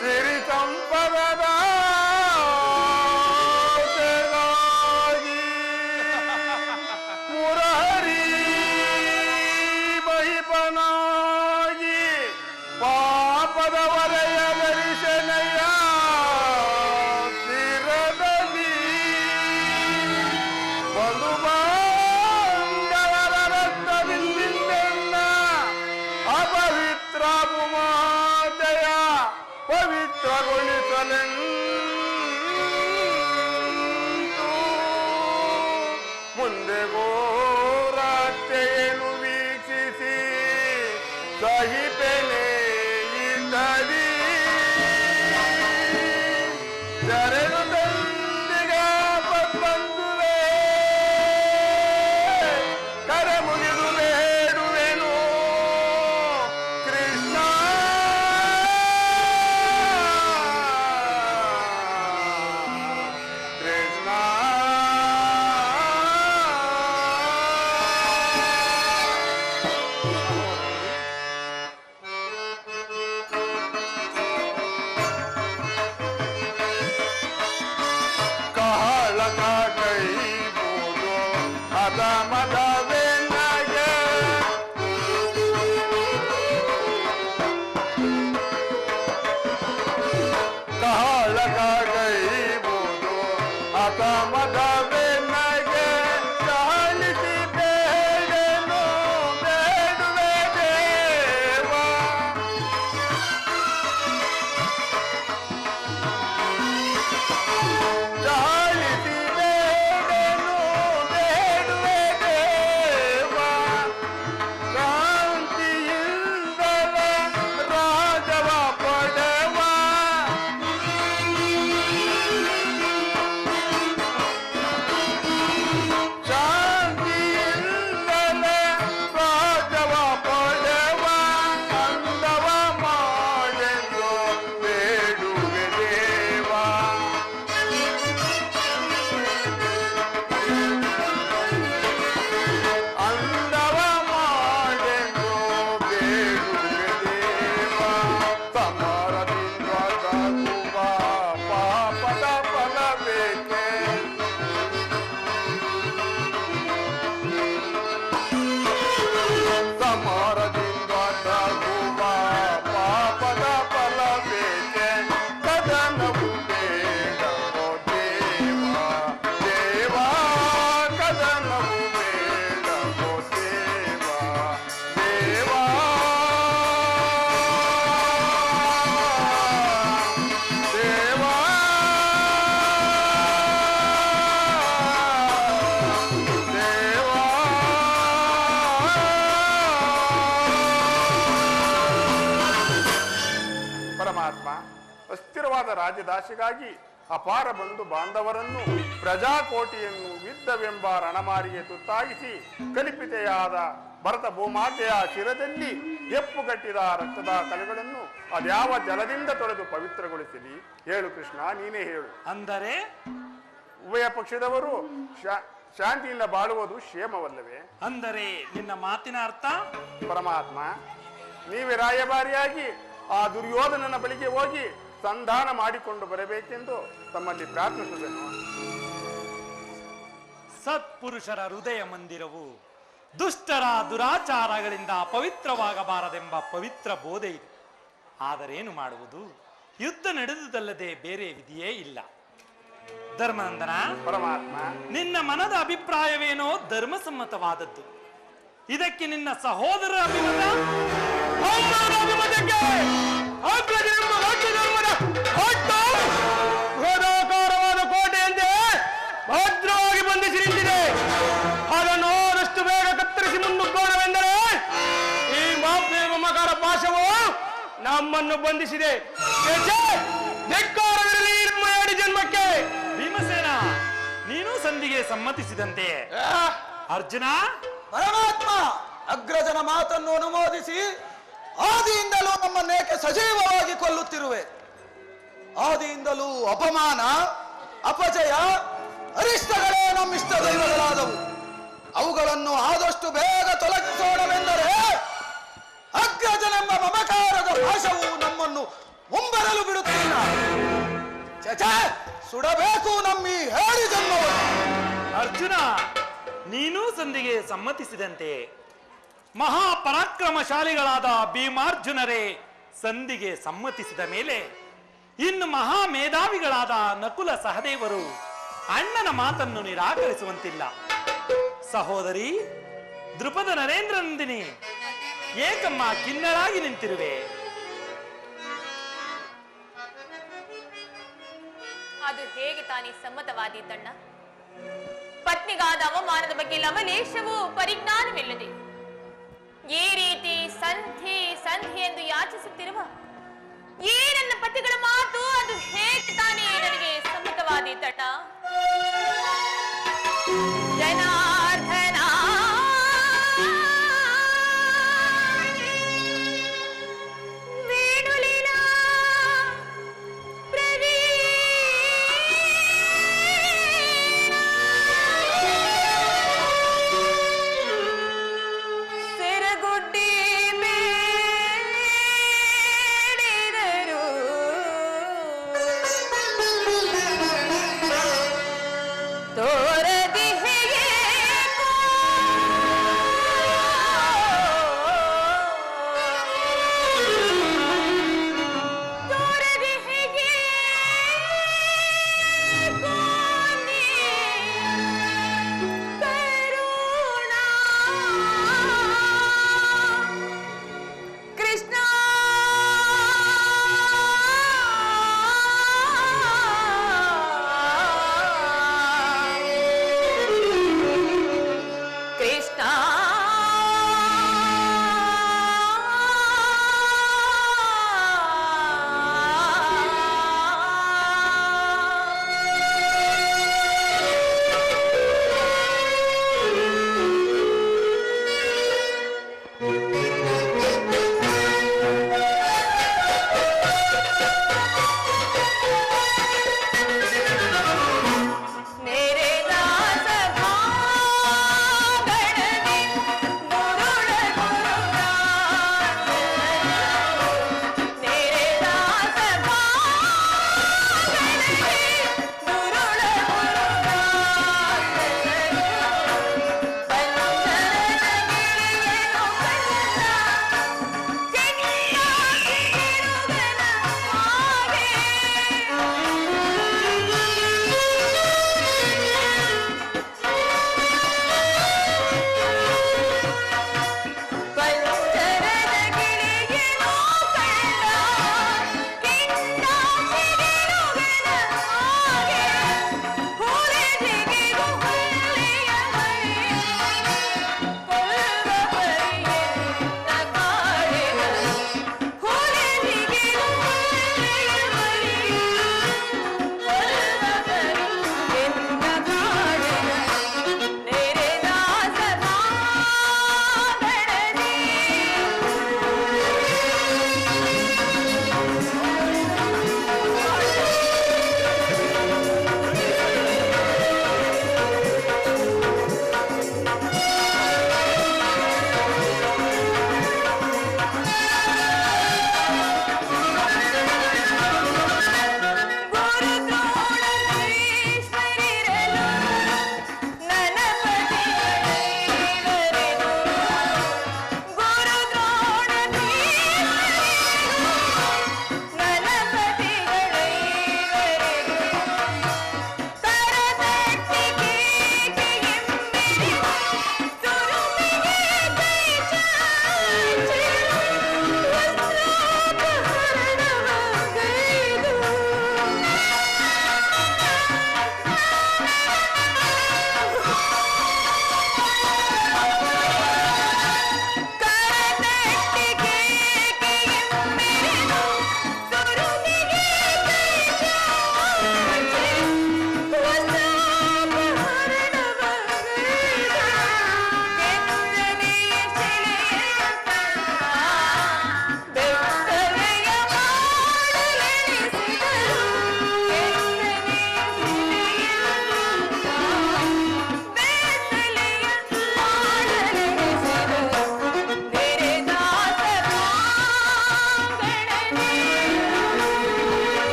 ಸಿರಿ ಸಂಪದದ ಮುರಹರಿ ಮಹಿಪನಾಗಿ ಪಾಪದ ವರೆಯ ಧರಿಸನಯ್ಯ ತೀರದಲ್ಲಿ ಒಂದು ಬಾಂಧವರ ರಕ್ತವಿಂದೆನ್ನ ಅಪವಿತ್ರ ಭೂಮಾತೆಯ ಪವಿತ್ರಗೊಳಿಸಲೆಂದು ಮುಂದೆ ಘೋರತೆಯನ್ನು ವೀಕ್ಷಿಸಿ ಸಹಿಪೆನೆ ಇದ್ದದಿ ಜರೆದು ತಂದಿಗ ಬಂದುವೆ ಕರೆ ಮುಗಿದು ಬೇಡುವೆನು ಕೃಷ್ಣ. ಕೃಷ್ಣ ಕಹಳ ಕೈ ಬೋಧೋ ಅದ ಮದವೇ ನಗೆ ಕಹಳ ಕೈ ಬೋಧೋ ಅದ ಮದವೇ ನಗೆ ಚಾಲಿಸಿ ಬೇಡನು ಬೇಡುವೆ ದೇವ. ಚಾಲಿಸಿ ಬೇಡನು ಬೇಡುವೆ ದೇವ. ಶಾಂತಿಯಿಂದಲ ರಾಜವ ಪಡೆವ. ಶಾಂತಿಯಿಂದಲ ರಾಜವ ಪಡೆವ. ಅಂದವ ಮಾಡೆಂದು ಬೇಡುವೆ ದೇವ. ಅಂದವ ಮಾಡೆಂದು ಬೇಡುವೆ ದೇವ. ಸಮರದಿಂದ ತಗುವ ಪಾಪದ ಫಲ ಬೇಕೆ? ಸಮರದಿಂದ ತಗುವ ಪಾಪದ ಫಲ ಬೇಕೆ? ಕದನವು ಬೇಡವೋ ದೇವ ದೇವ, ಕದನವು ಬೇಡವೋ ದೇವ ದೇವ. ದೇವ ಪರಮಾತ್ಮ, ಅಸ್ಥಿರವಾದ ರಾಜ್ಯದಾಶೆಗಾಗಿ ಅಪಾರ ಬಂಧು ಬಾಂಧವರನ್ನು ಪ್ರಜಾಕೋಟಿಯನ್ನು ಯುದ್ಧವೆಂಬ ರಣಮಾರಿಗೆ ತುತ್ತಾಗಿಸಿ ಕಲಿಪಿತೆಯಾದ ಭರತ ಭೂಮಾತೆಯ ಶಿರದಲ್ಲಿ ಹೆಪ್ಪುಗಟ್ಟಿದ ರಕ್ತದ ಕಲೆಗಳನ್ನು ಅದ್ಯಾವ ಜಲದಿಂದ ತೊಳೆದು ಪವಿತ್ರಗೊಳಿಸಲಿ? ಹೇಳು ಕೃಷ್ಣ, ನೀನೇ ಹೇಳು. ಅಂದರೆ ಉಭಯ ಪಕ್ಷದವರು ಶಾಂತಿಯಿಂದ ಬಾಳುವುದು ಕ್ಷೇಮವಲ್ಲವೇ? ಅಂದರೆ ನಿನ್ನ ಮಾತಿನ ಅರ್ಥ? ಪರಮಾತ್ಮ, ನೀವೇ ರಾಯಭಾರಿಯಾಗಿ ಆ ದುರ್ಯೋಧನನ ಬಳಿಗೆ ಹೋಗಿ ಸಂಧಾನ ಮಾಡಿಕೊಂಡು ಬರಬೇಕೆಂದು ತಮ್ಮಲ್ಲಿ ಪ್ರಾರ್ಥಿಸುತ್ತೇನೆ. ಸತ್ಪುರುಷರ ಹೃದಯ ಮಂದಿರವು ದುಷ್ಟರ ದುರಾಚಾರಗಳಿಂದ ಪವಿತ್ರವಾಗಬಾರದೆಂಬ ಪವಿತ್ರ ಬೋಧೆ ಇದೆ. ಆದರೇನು ಮಾಡುವುದು? ಯುದ್ಧ ನಡೆದುದಲ್ಲದೆ ಬೇರೆ ವಿಧಿಯೇ ಇಲ್ಲ. ಧರ್ಮನಂದನ, ಪರಮಾತ್ಮ, ನಿನ್ನ ಮನದ ಅಭಿಪ್ರಾಯವೇನೋ ಧರ್ಮಸಮ್ಮತವಾದದ್ದು. ಇದಕ್ಕೆ ನಿನ್ನ ಸಹೋದರರ ಅಭಿಮತ? ಗೋದಾಕಾರವಾದ ಕೋಟೆಯಂತೆ ಭದ್ರವಾಗಿ ಬಂಧಿಸಿ ನಿಂತಿದೆ. ಅದನ್ನು ಆದಷ್ಟು ಬೇಗ ಕತ್ತರಿಸಿ ಮುನ್ನುಗ್ಗೋಣವೆಂದರೆ ಈ ಮಮಕಾರ ಪಾಶವು ನಮ್ಮನ್ನು ಬಂಧಿಸಿದೆ. ಧಿಕ್ಕಾರವಿರಲಿ ನಿರ್ಮಯಾಡಿ ಜನ್ಮಕ್ಕೆ. ಭೀಮಸೇನ, ನೀನು ಸಂಧಿಗೆ ಸಮ್ಮತಿಸಿದಂತೆ. ಅರ್ಜುನ, ಪರಮಾತ್ಮ, ಅಗ್ರಜನ ಮಾತನ್ನು ಅನುಮೋದಿಸಿ ಆದಿಯಿಂದಲೂ ನಮ್ಮನ್ನೇಕೆ ಸಜೀವವಾಗಿ ಕೊಲ್ಲುತ್ತಿರುವೆ? ಆದಿಯಿಂದಲೂ ಅಪಮಾನ, ಅಪಜಯ, ಅರಿಷ್ಟಗಳೇ ನಮ್ಮಿಷ್ಟ ದೈವಗಳಾದವು. ಅವುಗಳನ್ನು ಆದಷ್ಟು ಬೇಗ ತೊಲಗಿಸೋಣವೆಂದರೆ ಅಗ್ರಜನೆಂಬ ಮಮಕಾರದ ಪಾಶವು ನಮ್ಮನ್ನು ಮುಂಬರಲು ಬಿಡುತ್ತಿಲ್ಲ. ಸುಡಬೇಕು ನಮ್ಮಿ ಹೇಳಿ ಜನ್ಮವನ್ನು. ಅರ್ಜುನ, ನೀನೂ ಸಂಧಿಗೆ ಸಮ್ಮತಿಸಿದಂತೆ. ಮಹಾಪರಾಕ್ರಮಶಾಲಿಗಳಾದ ಭೀಮಾರ್ಜುನರೇ ಸಂಧಿಗೆ ಸಮ್ಮತಿಸಿದ ಮೇಲೆ ಇನ್ನು ಮಹಾ ಮೇಧಾವಿಗಳಾದ ನಕುಲ ಸಹದೇವರು ಅಣ್ಣನ ಮಾತನ್ನು ನಿರಾಕರಿಸುವಂತಿಲ್ಲ. ಸಹೋದರಿ ದೃಪದ ನರೇಂದ್ರ ನಂದಿನಿ, ಏಕಮ್ಮ ಕಿನ್ನರಾಗಿ ನಿಂತಿರುವೆ? ಅದು ಹೇಗೆ ತಾನೇ ಸಮ್ಮತವಾದೀತಣ್ಣ? ಪತ್ನಿಗಾದ ಅವಮಾನದ ಬಗ್ಗೆ ಲವಲೇಶವೂ ಪರಿಜ್ಞಾನವಿಲ್ಲದೆ ಈ ರೀತಿ ಸಂಧಿ ಸಂಧಿ ಎಂದು ಯಾಚಿಸುತ್ತಿರುವ ಈ ನನ್ನ ಪತಿಗಳ ಮಾತು ಅದು ಹೇಗೆ ತಾನೇ ನನಗೆ ಸಮ್ಮತವಾದೀತಣ್ಣ? ಜನಾರ್ದನ, ವೇಣುಲೀಲಾ ಸೆರಗುಡ್ಡಿ ಬೇಡಿದರು ತೋರದಿಹೆಯೇ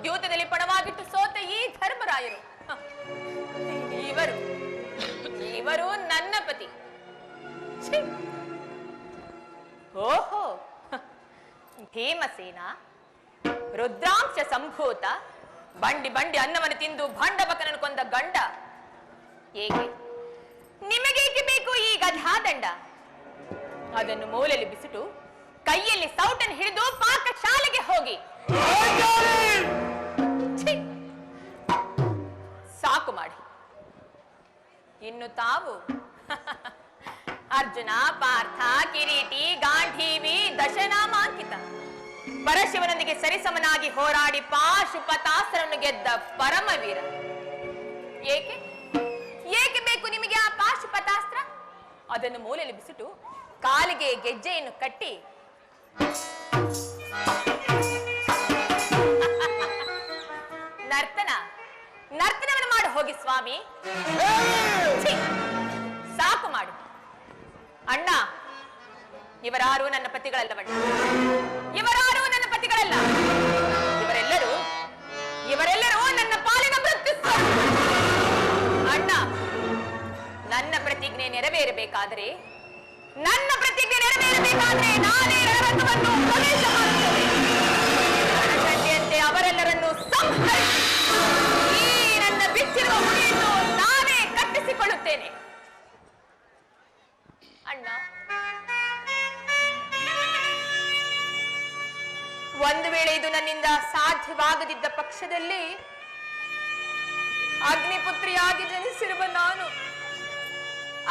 ದ್ಯೂತದಲ್ಲಿ ಪಣವಾಗಿಟ್ಟು ಸೋತ ಈ ಧರ್ಮರಾಯರು ಇವರು ನನ್ನ ಪತಿ. ಓಹೋ, ಭೀಮಸೇನ ರುದ್ರಾಂಶ ಸಂಭೂತ ಬಂಡಿ ಬಂಡಿ ಅನ್ನವನ್ನು ತಿಂದು ಭಾಂಡವಕನನ್ನು ಕೊಂದ ಗಂಡ. ಏಕೆ ನಿಮಗೇಕೆ ಬೇಕು ಈ ಗಧಾದಂಡ? ಅದನ್ನು ಮೂಲೆಯಲ್ಲಿ ಬಿಸಿಟು ಕೈಯಲ್ಲಿ ಸೌಟನ್ನು ಹಿಡಿದು ಪಾಕ ಶಾಲೆಗೆ ಹೋಗಿ. ಸಾಕು ಮಾಡಿ. ಇನ್ನು ತಾವು ಅರ್ಜುನ, ಪಾರ್ಥ, ಕಿರೀಟಿ, ಗಾಂಧೀವಿ, ದಶನಾಮಾಂಕಿತ ಪರಶಿವನೊಂದಿಗೆ ಸರಿಸಮನಾಗಿ ಹೋರಾಡಿ ಪಾಶುಪತಾಸ್ತ್ರವನ್ನು ಗೆದ್ದ ಪರಮವೀರ. ಏಕೆ ಏಕೆ ಬೇಕು ನಿಮಗೆ ಆ ಪಾಶುಪತಾಸ್ತ್ರ? ಅದನ್ನು ಮೂಲೆಯಲ್ಲಿ ಬಿಸಿಟು ಕಾಲಿಗೆ ಗೆಜ್ಜೆಯನ್ನು ಕಟ್ಟಿ ನರ್ತನವನ್ನು ಮಾಡಿ ಹೋಗಿ ಸ್ವಾಮಿ. ಸಾಕು ಮಾಡು ಅಣ್ಣ. ಇವರಾರು ನನ್ನ ಪತಿಗಳಲ್ಲವಣ್ಣ, ಇವರಾರು ನನ್ನ ಪತಿಗಳಲ್ಲ. ಇವರೆಲ್ಲರೂ ನನ್ನ ಪಾಲಿನ ಮೃತ್ಯು. ಅಣ್ಣ, ನನ್ನ ಪ್ರತಿಜ್ಞೆ ನೆರವೇರಬೇಕಾದರೆ ನಾನೇ ರಣರಂಗವನ್ನು ಪ್ರವೇಶ ಮಾಡುತ್ತೇನೆ. ರಣದಂಡೆಯಂತೆ ಅವರೆಲ್ಲರನ್ನು ಸಂಹರಿಸಿ ಈ ನನ್ನ ಬಿಚ್ಚಿರುವ ಮುಡಿಯನ್ನು ನಾನೇ ಕಟ್ಟಿಸಿಕೊಳ್ಳುತ್ತೇನೆ. ಅಣ್ಣ, ಒಂದು ವೇಳೆ ಇದು ನನ್ನಿಂದ ಸಾಧ್ಯವಾಗದಿದ್ದ ಪಕ್ಷದಲ್ಲಿ ಅಗ್ನಿಪುತ್ರಿಯಾಗಿ ಜನಿಸಿರುವ ನಾನು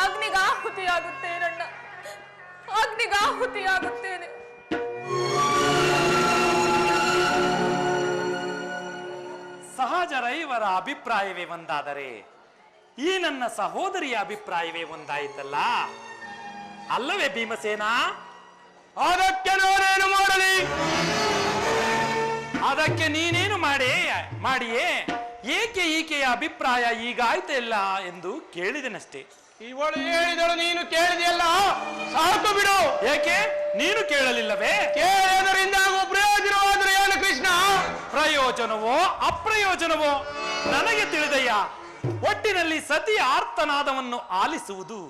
ಅಗ್ನಿಗಾಹುತಿಯಾಗುತ್ತೇನಣ್ಣ, ಅಗ್ನಿಗಾಹುತಿಯಾಗುತ್ತೇನೆ. ಸಹಜರ ಇವರ ಅಭಿಪ್ರಾಯವೇ ಒಂದಾದರೆ ಈ ನನ್ನ ಸಹೋದರಿಯ ಅಭಿಪ್ರಾಯವೇ ಒಂದಾಯಿತಲ್ಲ, ಅಲ್ಲವೇ ಭೀಮಸೇನ? ಅದಕ್ಕೆ ನಾನೇನು ಮಾಡಲಿ? ಅದಕ್ಕೆ ನೀನೇನು ಮಾಡಿಯೇ? ಏಕೆ ಈಕೆಯ ಅಭಿಪ್ರಾಯ ಈಗಾಯ್ತಿಲ್ಲ ಎಂದು ಕೇಳಿದೆನಷ್ಟೇ. ಇವಳು ಹೇಳಿದಳು, ನೀನು ಕೇಳಿದೆಯಲ್ಲ, ಸಾಕು ಬಿಡು. ಏಕೆ ನೀನು ಕೇಳಲಿಲ್ಲವೇ? ಕೇಳಿದರಿಂದ ಆಗುವ ಪ್ರಯೋಜನವಾದರೂ ಏನು ಕೃಷ್ಣ? ಪ್ರಯೋಜನವೋ ಅಪ್ರಯೋಜನವೋ ನನಗೆ ತಿಳಿದಯ್ಯ. ಒಟ್ಟಿನಲ್ಲಿ ಸತಿಯ ಆರ್ತನಾದವನ್ನು ಆಲಿಸುವುದು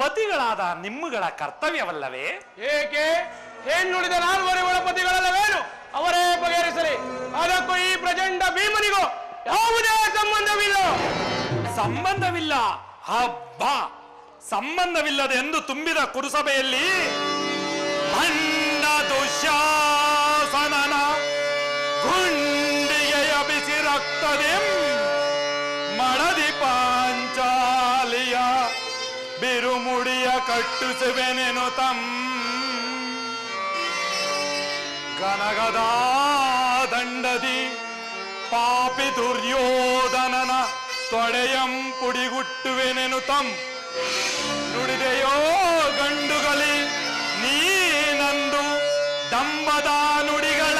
ಪತಿಗಳಾದ ನಿಮ್ಮಗಳ ಕರ್ತವ್ಯವಲ್ಲವೇ? ಏಕೆ ಹೆಣ್ಣುಳಿದ ನಾಲ್ವರೆ ಒಳಪತಿಗಳಲ್ಲವೇನು? ಅವರೇ ಬಗೆಹರಿಸಲಿ. ಅದಕ್ಕೂ ಈ ಪ್ರಚಂಡ ಭೀಮನಿಗೂ ಯಾವುದೇ ಸಂಬಂಧವಿಲ್ಲ. ಹಬ್ಬ ಸಂಬಂಧವಿಲ್ಲದೆಂದು ತುಂಬಿದ ಕುರುಸಭೆಯಲ್ಲಿ ಭಂಡ ದುಶ್ಯಾಸನನ ಗುಂಡಿಗೆಯ ಬಿಸಿ ರಕ್ತದೆಂ ಮಳದಿ ಪಾಂಚಾಲಿಯ ಬಿರುಮುಡಿಯ ಕಟ್ಟುಸುವೆನೆನು ಗನಗದ ದಂಡದಿ ಪಾಪಿ ದುರ್ಯೋಧನನ ತೊಡೆಯಂ ಪುಡಿಗುಟ್ಟುವೆನೆನು ನುಡಿದೆಯೋ ಗಂಡುಗಲಿ ನೀನಂದು ಡಂಬದ ನುಡಿಗಳ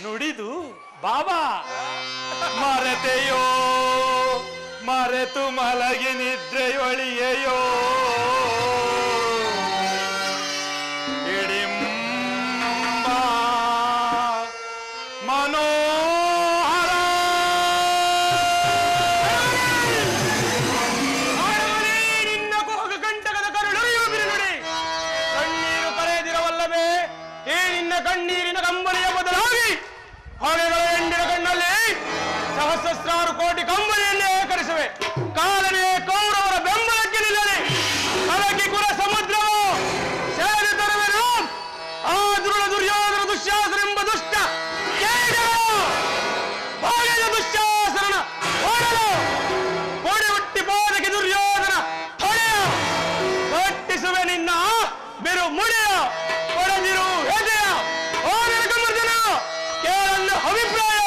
ನುಡಿದು ಬಾಬಾ ಮರೆತೆಯೋ ಮರೆತು ಮಲಗಿ ನಿದ್ರೆಯೊಳಿಯೆಯೋ ಇಡಿಂಬ ಮನೋಹರ ನಿನ್ನ ಕೋಗ ಕಂಟಕದ ಕರುಳರಿಯು ಬಿರುನುಡಿ ಕಣ್ಣೀರು ಕರೆದಿರವಲ್ಲವೇ? ಈ ನಿನ್ನ ಕಣ್ಣೀರಿನ ಕಂಬನಿಯ ಬದಲಾಗಿ ಹೊಳೆಗಳ ಹೆಂಡಿನ ಕಣ್ಣಲ್ಲಿ ಸಹಸ್ರಾರು ಕೋಟಿ ಕಂಬನಿಯನ್ನೇ ಕರೆಸುವೆ. ಕಾಲನೇ ಕೌರವರ ಬೆಂಬಲಕ್ಕೆ ನಿಲ್ಲಲಿ. ಕಲಕಿ ಕುಲ ಸಮುದ್ರವು ಸೇರಿ ತರುವೆನು. ಆ ದುರುಳ ದುರ್ಯೋಧನ ದುಶ್ಯಾಸನೆಂಬ ದುಷ್ಟ ಭಾಗ್ಯದ ದುಶ್ಯಾಸನ ಓಡಲು ಕೊಡಿ ಹುಟ್ಟಿ ಪಾದಕ್ಕೆ ದುರ್ಯೋಧನ ಹೊಡೆಯ ಕಟ್ಟಿಸುವೆ ನಿನ್ನ ಬಿರು ಮುಡಿಯ ಒಡೆದಿರು ಹೆದೆಯ ಓನರಕಮರ್ಜನ ಕೇಳಲು ಅಭಿಪ್ರಾಯ.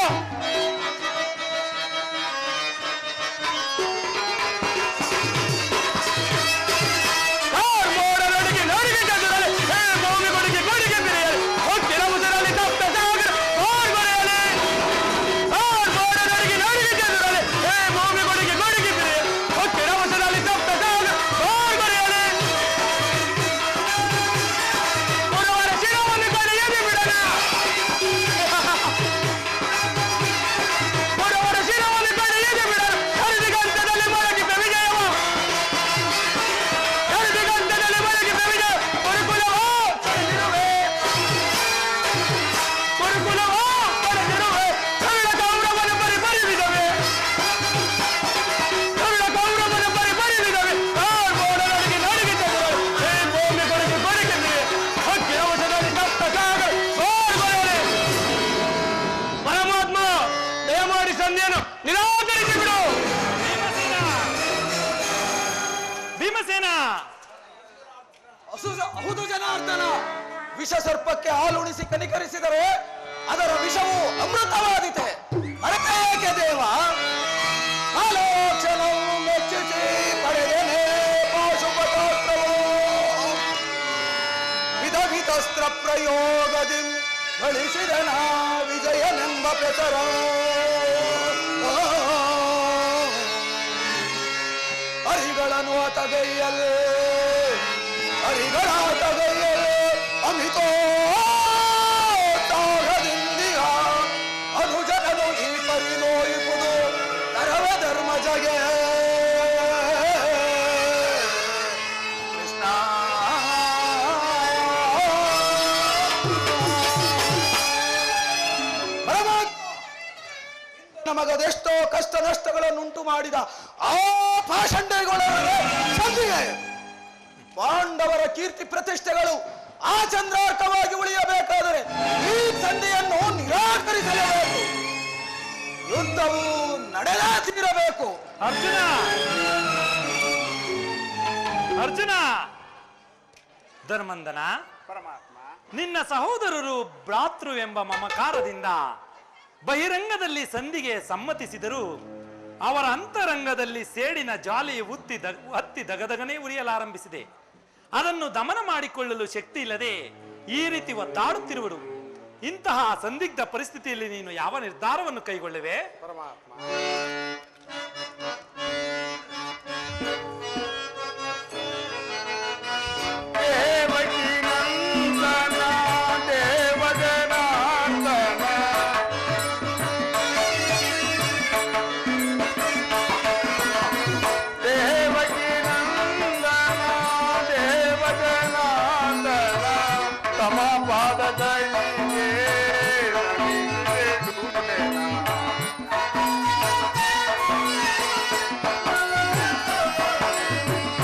ಸಂಧಿಯನ್ನು ನಿರಾಕರಿಸಿ ಬಿಡು. ಭೀಮಸೇನ, ಹೌದು ಜನಾರ್ದನ, ವಿಷ ಸರ್ಪಕ್ಕೆ ಹಾಲುಣಿಸಿ ಕನಿಕರಿಸಿದರೆ ಅದರ ವಿಷವು ಅಮೃತವಾದಿತೆ. ಮರಕೇಕೆ ದೇವ ಆಲೋಚನವು ಮೆಚ್ಚಿಸಿ ಪಡೆಯನೇ ಪಾಶುಪತಾಸ್ತ್ರವು ವಿಧ ವಿಧಸ್ತ್ರ ಪ್ರಯೋಗದಿ ಗಳಿಸಿದನ ವಿಜಯನೆಂಬ ಪೆಸರ. ಹರಿಗಳನ್ನು ಅತಗೈಯಲೇ ಹರಿಗಳ ತಗೈಯಲೇ ಅಮಿತೋತ್ಸಾಹದಿಂದಿಯ ಅನುಜನನು ಈ ಪರಿನೋಯಿಪುದು ಕರವ ಧರ್ಮಜಗೆ. ಕೃಷ್ಣ ನಮಗದೆಷ್ಟೋ ಕಷ್ಟ ನಷ್ಟಗಳನ್ನುಂಟು ಮಾಡಿದ ಆ ಪಾಷಂಡಗಳ ಸಂಧಿಗೆ ಪಾಂಡವರ ಕೀರ್ತಿ ಪ್ರತಿಷ್ಠೆಗಳು ಆ ಚಂದ್ರಾರ್ಕವಾಗಿ ಉಳಿಯಬೇಕಾದರೆ ಈ ಸಂಧಿಯನ್ನು ನಿರಾಕರಿಸಲೇಬೇಕು. ಯುದ್ಧವು ನಡೆಯಲೇ ತೀರಬೇಕು. ಅರ್ಜುನ, ಅರ್ಜುನ, ಧರ್ಮಂದನ, ಪರಮಾತ್ಮ, ನಿನ್ನ ಸಹೋದರರು ಭ್ರಾತೃ ಎಂಬ ಮಮಕಾರದಿಂದ ಬಹಿರಂಗದಲ್ಲಿ ಸಂಧಿಗೆ ಸಮ್ಮತಿಸಿದರು. ಅವರ ಅಂತರಂಗದಲ್ಲಿ ಸೇಡಿನ ಜ್ವಾಲೆಯು ಹತ್ತಿ ದಗದಗನೆ ಉರಿಯಲಾರಂಭಿಸಿದೆ. ಅದನ್ನು ದಮನ ಮಾಡಿಕೊಳ್ಳಲು ಶಕ್ತಿ ಇಲ್ಲದೆ ಈ ರೀತಿ ಒದ್ದಾಡುತ್ತಿರುವರು. ಇಂತಹ ಸಂದಿಗ್ಧ ಪರಿಸ್ಥಿತಿಯಲ್ಲಿ ನೀನು ಯಾವ ನಿರ್ಧಾರವನ್ನು ಕೈಗೊಳ್ಳುವೆ? ಪರಮಾತ್ಮ, ದೇವಕಿ ನಂದನ ದೇವಜನಾರ್ದನ ದೇವಕಿ ನಂದನ ದೇವಜನಾರ್ದನ ತಮ ಪಾದಗಳಿಗೆ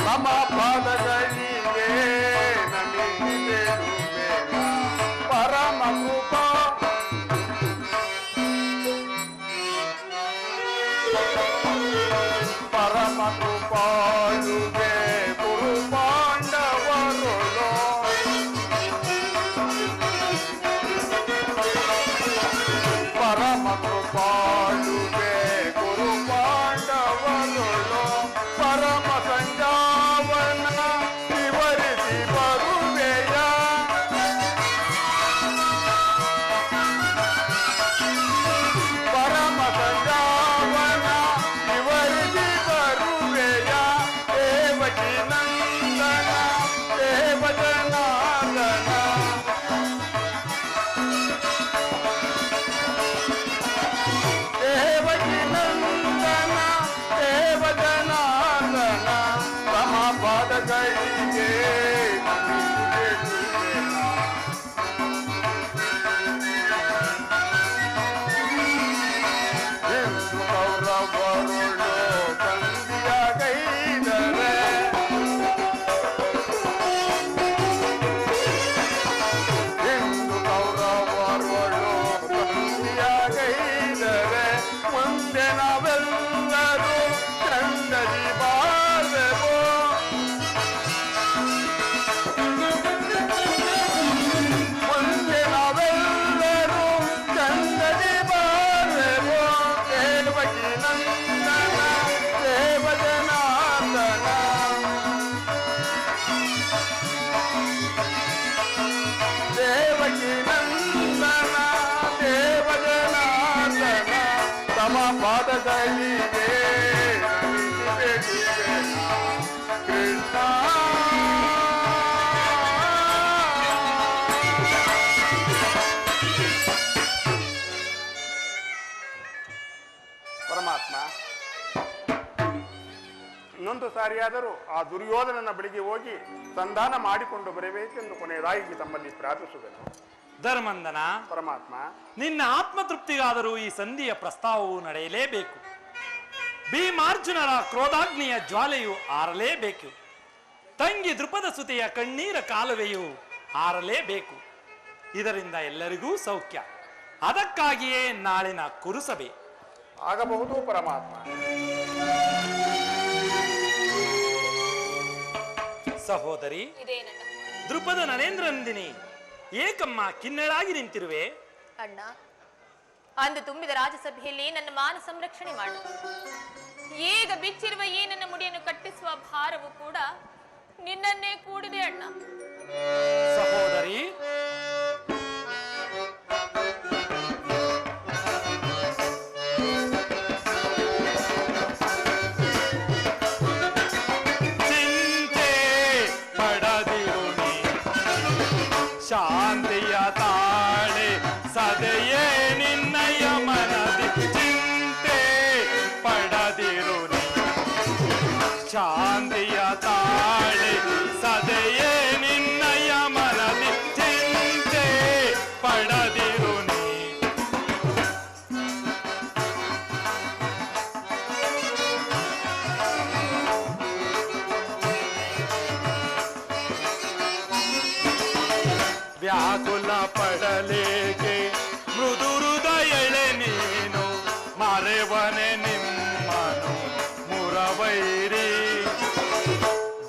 ತಮ ಪಾದಗಳಿಗೆ ನಮಿಸಿದೆನು ಪರಮ ಕೃಪಾ ಪರಮ ಕೃಪಾಳುಗೆ ಗುರು ಪಾಂಡವರುಳು ಪರಮ ಕೃಪಾಳುಗೆ ಗುರು ಪಾಂಡವರುಳು ಪರಮ ಸಂಜಾವನ ವಿವರಿಸಿ ಬರುವೆಯ ಪರಮ ಸಂಜಾವನ ವಿವರಿಸಿ ಬರುವೆಯ ದೇವಕಿ ನಂದನ ದೇವಜನಾರ್ದನ ದೇವಕಿ ನಂದನ ದೇವಜನಾರ್ದನ ತಮ ಪಾದಗಳಿಗೆ ಎಂದು ಕೌರವರುಳು ಸಂಧಿಯ ಗೈದರೆ ಎಂದು ಕೌರವರುಳು ಸಂಧಿಯ ಗೈದರೆ ಮುಂದೆ ನಾವೆಲ್ಲರೂ ಚಂದದಿ ಬಾಳ್ವೆವು ಮುಂದೆ ನಾವೆಲ್ಲರೂ ಚಂದದಿ ಬಾಳ್ವೆವು ದೇವಕಿ ನಂದನ ದೇವಜನಾರ್ದನ ದೇವಕಿ ನಂದನ ದೇವಜನಾರ್ದನ ತಮ ಪಾದಗಳಿಗೆ ಕೃಷ್ಣ. ಪರಮಾತ್ಮ, ಇನ್ನೊಂದು ಸಾರಿಯಾದರೂ ಆ ದುರ್ಯೋಧನನ ಬಳಿಗೆ ಹೋಗಿ ಸಂಧಾನ ಮಾಡಿಕೊಂಡು ಬರಬೇಕೆಂದು ಕೊನೆಯದಾಗಿ ತಮ್ಮಲ್ಲಿ ಪ್ರಾರ್ಥಿಸುವೆನು. ಧರ್ಮಂದನ, ಪರಮಾತ್ಮ, ನಿನ್ನ ಆತ್ಮತೃಪ್ತಿಗಾದರೂ ಈ ಸಂಧಿಯ ಪ್ರಸ್ತಾವವು ನಡೆಯಲೇಬೇಕು. ಭೀಮಾರ್ಜುನರ ಕ್ರೋಧಾಗ್ನಿಯ ಜ್ವಾಲೆಯು ಆರಲೇಬೇಕು. ತಂಗಿ ದೃಪದ ಸುತೆಯ ಕಣ್ಣೀರ ಕಾಲುವೆಯು ಆರಲೇಬೇಕು. ಇದರಿಂದ ಎಲ್ಲರಿಗೂ ಸೌಖ್ಯ. ಅದಕ್ಕಾಗಿಯೇ ನಾಳಿನ ಕುರುಸಭೆ. ಆಗಬಹುದು ಪರಮಾತ್ಮ. ಸಹೋದರಿ, ಇದೇನಣ್ಣ? ದೃಪದ ನರೇಂದ್ರನಂದಿನಿ, ಏಕಮ್ಮ ಕಿನ್ನಳಾಗಿ ನಿಂತಿರುವೆ? ಅಣ್ಣ, ಅಂದು ತುಂಬಿದ ರಾಜಸಭೆಯಲ್ಲಿ ನನ್ನ ಮಾನ ಸಂರಕ್ಷಣೆ ಮಾಡು. ಈಗ ಬಿಚ್ಚಿರುವ ಈ ನನ್ನ ಮುಡಿಯನ್ನು ಕಟ್ಟಿಸುವ ಭಾರವು ಕೂಡ ನಿನ್ನನ್ನೇ ಕೂಡಿದೆ ಅಣ್ಣ. ಸಹೋದರಿ, ಚಿಂತೆ ಪಡದಿರು ನೀ, ಶಾಂತಿಯ ತಾಳೆ ಸದೆಯೇ ನಿನ್ನಯ ಮನದಿ. ಚಿಂತೆ ಪಡದಿರು ನೀ, ಶಾಂತಿಯ ತಾಳೆ ಸದೆಯೇ ನಿನ್ನಯ ಮನದಿ. ಚಿಂತೆ ಪಡದಿರು ನೀ. ವ್ಯಾಕುಲ ಪಡಲೇಕೆ ಮೃದು ಹೃದಯಳೆ ನೀನು, ಮರೆವನೆ ನಿಮ್ಮನು ಮುರವೈರಿ.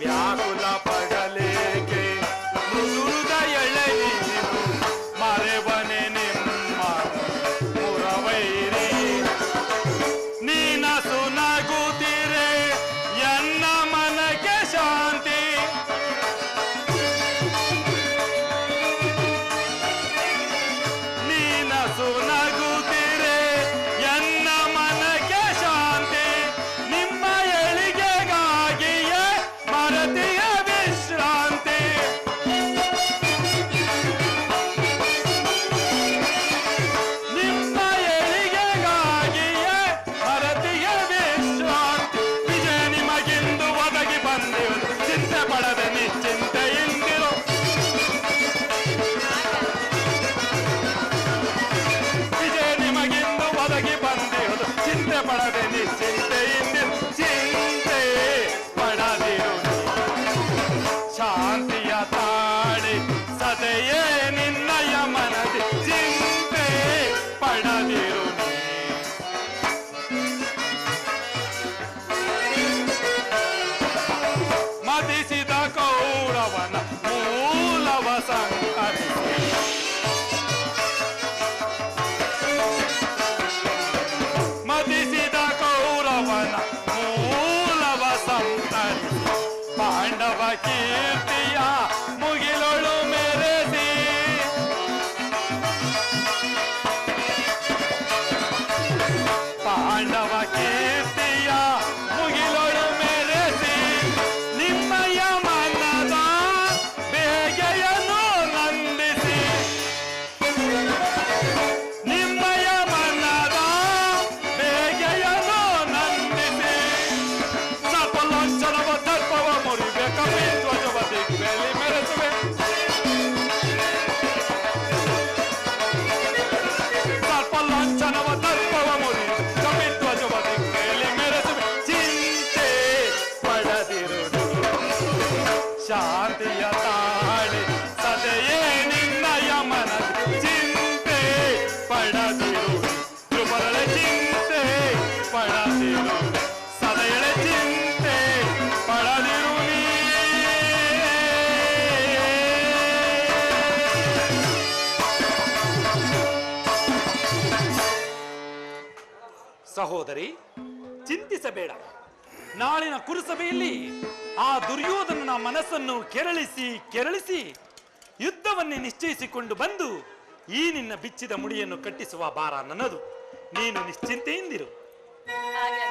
ವ್ಯಾಕುಲ ಪಡಲೇಕೆ ಮೃದು ಹೃದಯಳೆ ನೀನು, ಮರೆವನೆ ನಿಮ್ಮನು ಮುರವೈರಿ. ನೀನಸು ನಗುತ್ತಿರೆ ಎನ್ನ ಮನಕ್ಕೆ ಶಾಂತಿ, ನೀನಸು ನಗುತ್ತಿರೆ ಎನ್ನ ಮನಕ್ಕೆ ಶಾಂತಿ. ನಿಮ್ಮ ಏಳಿಗೆಗಾಗಿಯೇ ಮರತಿಯ ವಿಶ್ರಾಂತಿ. ನಿಮ್ಮ ಏಳಿಗೆಗಾಗಿಯೇ ಮರತಿಯ ವಿಶ್ರಾಂತಿ. ವಿಜಯ ನಿಮಗಿಂದು ಒದಗಿ ಬಂದಿರು, ಚಿಂತೆ ಪಡದೆ ನಿಶ್ಚಿಂತೆಯಿಂದಿರು. ವಿಜಯ ನಿಮಗಿಂದು ಒದಗಿ ಬಂದಿರುವುದು, ಚಿಂತೆ ಪಡದೆ ನಿಶ್ಚಿಂತೆಯಿಂದಿರು. ಚಿಂತೆ ಪಡದಿರು ನೀ, ಶಾಂತಿಯ ತಾಳೆ ಸದೆಯೇ ನಿನ್ನಯ ಮನದಿ. ಚಿಂತೆ ಪಡದಿರು ನೀ. ಮದಿಸಿದ ಕೌರವನ ಮೂಲವ ಸಂಹರಿಸಿ, ಮದಿಸಿದ ಕೌರವನ ಮೂಲವ ಸಂಹರಿಸಿ, ಪಾಂಡವ ಕೀರ್ತಿಯ ಮುಗಿಲೊಳು ಮೆರೆಸಿ. ಪಾಂಡವ ಕೀರ್ತಿಯ ಮುಗಿಲೊಳು ಮೆರೆಸಿ, ನಿಮ್ಮಯ ಮನದ ಬೇಗೆಯನ್ನು ನಂದಿಸಿ. ನಿಮ್ಮಯ ಮನದ ಬೇಗೆಯನ್ನು ನಂದಿಸಿ. ಸರ್ಪಲೋಚನವ ದರ್ಪವ ಮುರಿವೆ, ಕಪಿಧ್ವಜವ ದಿಗ್ಬೇಲಿ ಮೆರೆಸುವೆ. ಸರ್ಪಲೋಚನವ ದರ್ಪವ ಮುರಿವೆ, ಕಪಿಧ್ವಜವ ದಿಗ್ಬೇಲಿ ಮೆರೆಸುವೆ. ಚಿಂತೆ ಪಡದಿರು ನೀ, ಶಾಂತಿಯ ತಾಳೆ ಸದೆಯೇ ನಿನ್ನಯ ಮನದಿ. ಚಿಂತೆ ಪಡದಿರು ನೀ, ಧ್ರುವರಳೆ ಚಿಂತೆ ಪಡದಿರು, ಸದೆಯಳೆ ಚಿಂತೆ ಪಡದಿರು ನೀ. ಸಹೋದರಿ, ಚಿಂತಿಸಬೇಡ. ನಾಳಿನ ಕುರುಸಭೆಯಲ್ಲಿ ಆ ದುರ್ಯೋಧನನ ಮನಸ್ಸನ್ನು ಕೆರಳಿಸಿ ಯುದ್ಧವನ್ನೇ ನಿಶ್ಚಯಿಸಿಕೊಂಡು ಬಂದು ಈ ನಿನ್ನ ಬಿಚ್ಚಿದ ಮುಡಿಯನ್ನು ಕಟ್ಟಿಸುವ ಭಾರ ನನ್ನದು. ನೀನು ನಿಶ್ಚಿಂತೆಯಿಂದಿರು. ಹಾಗೆ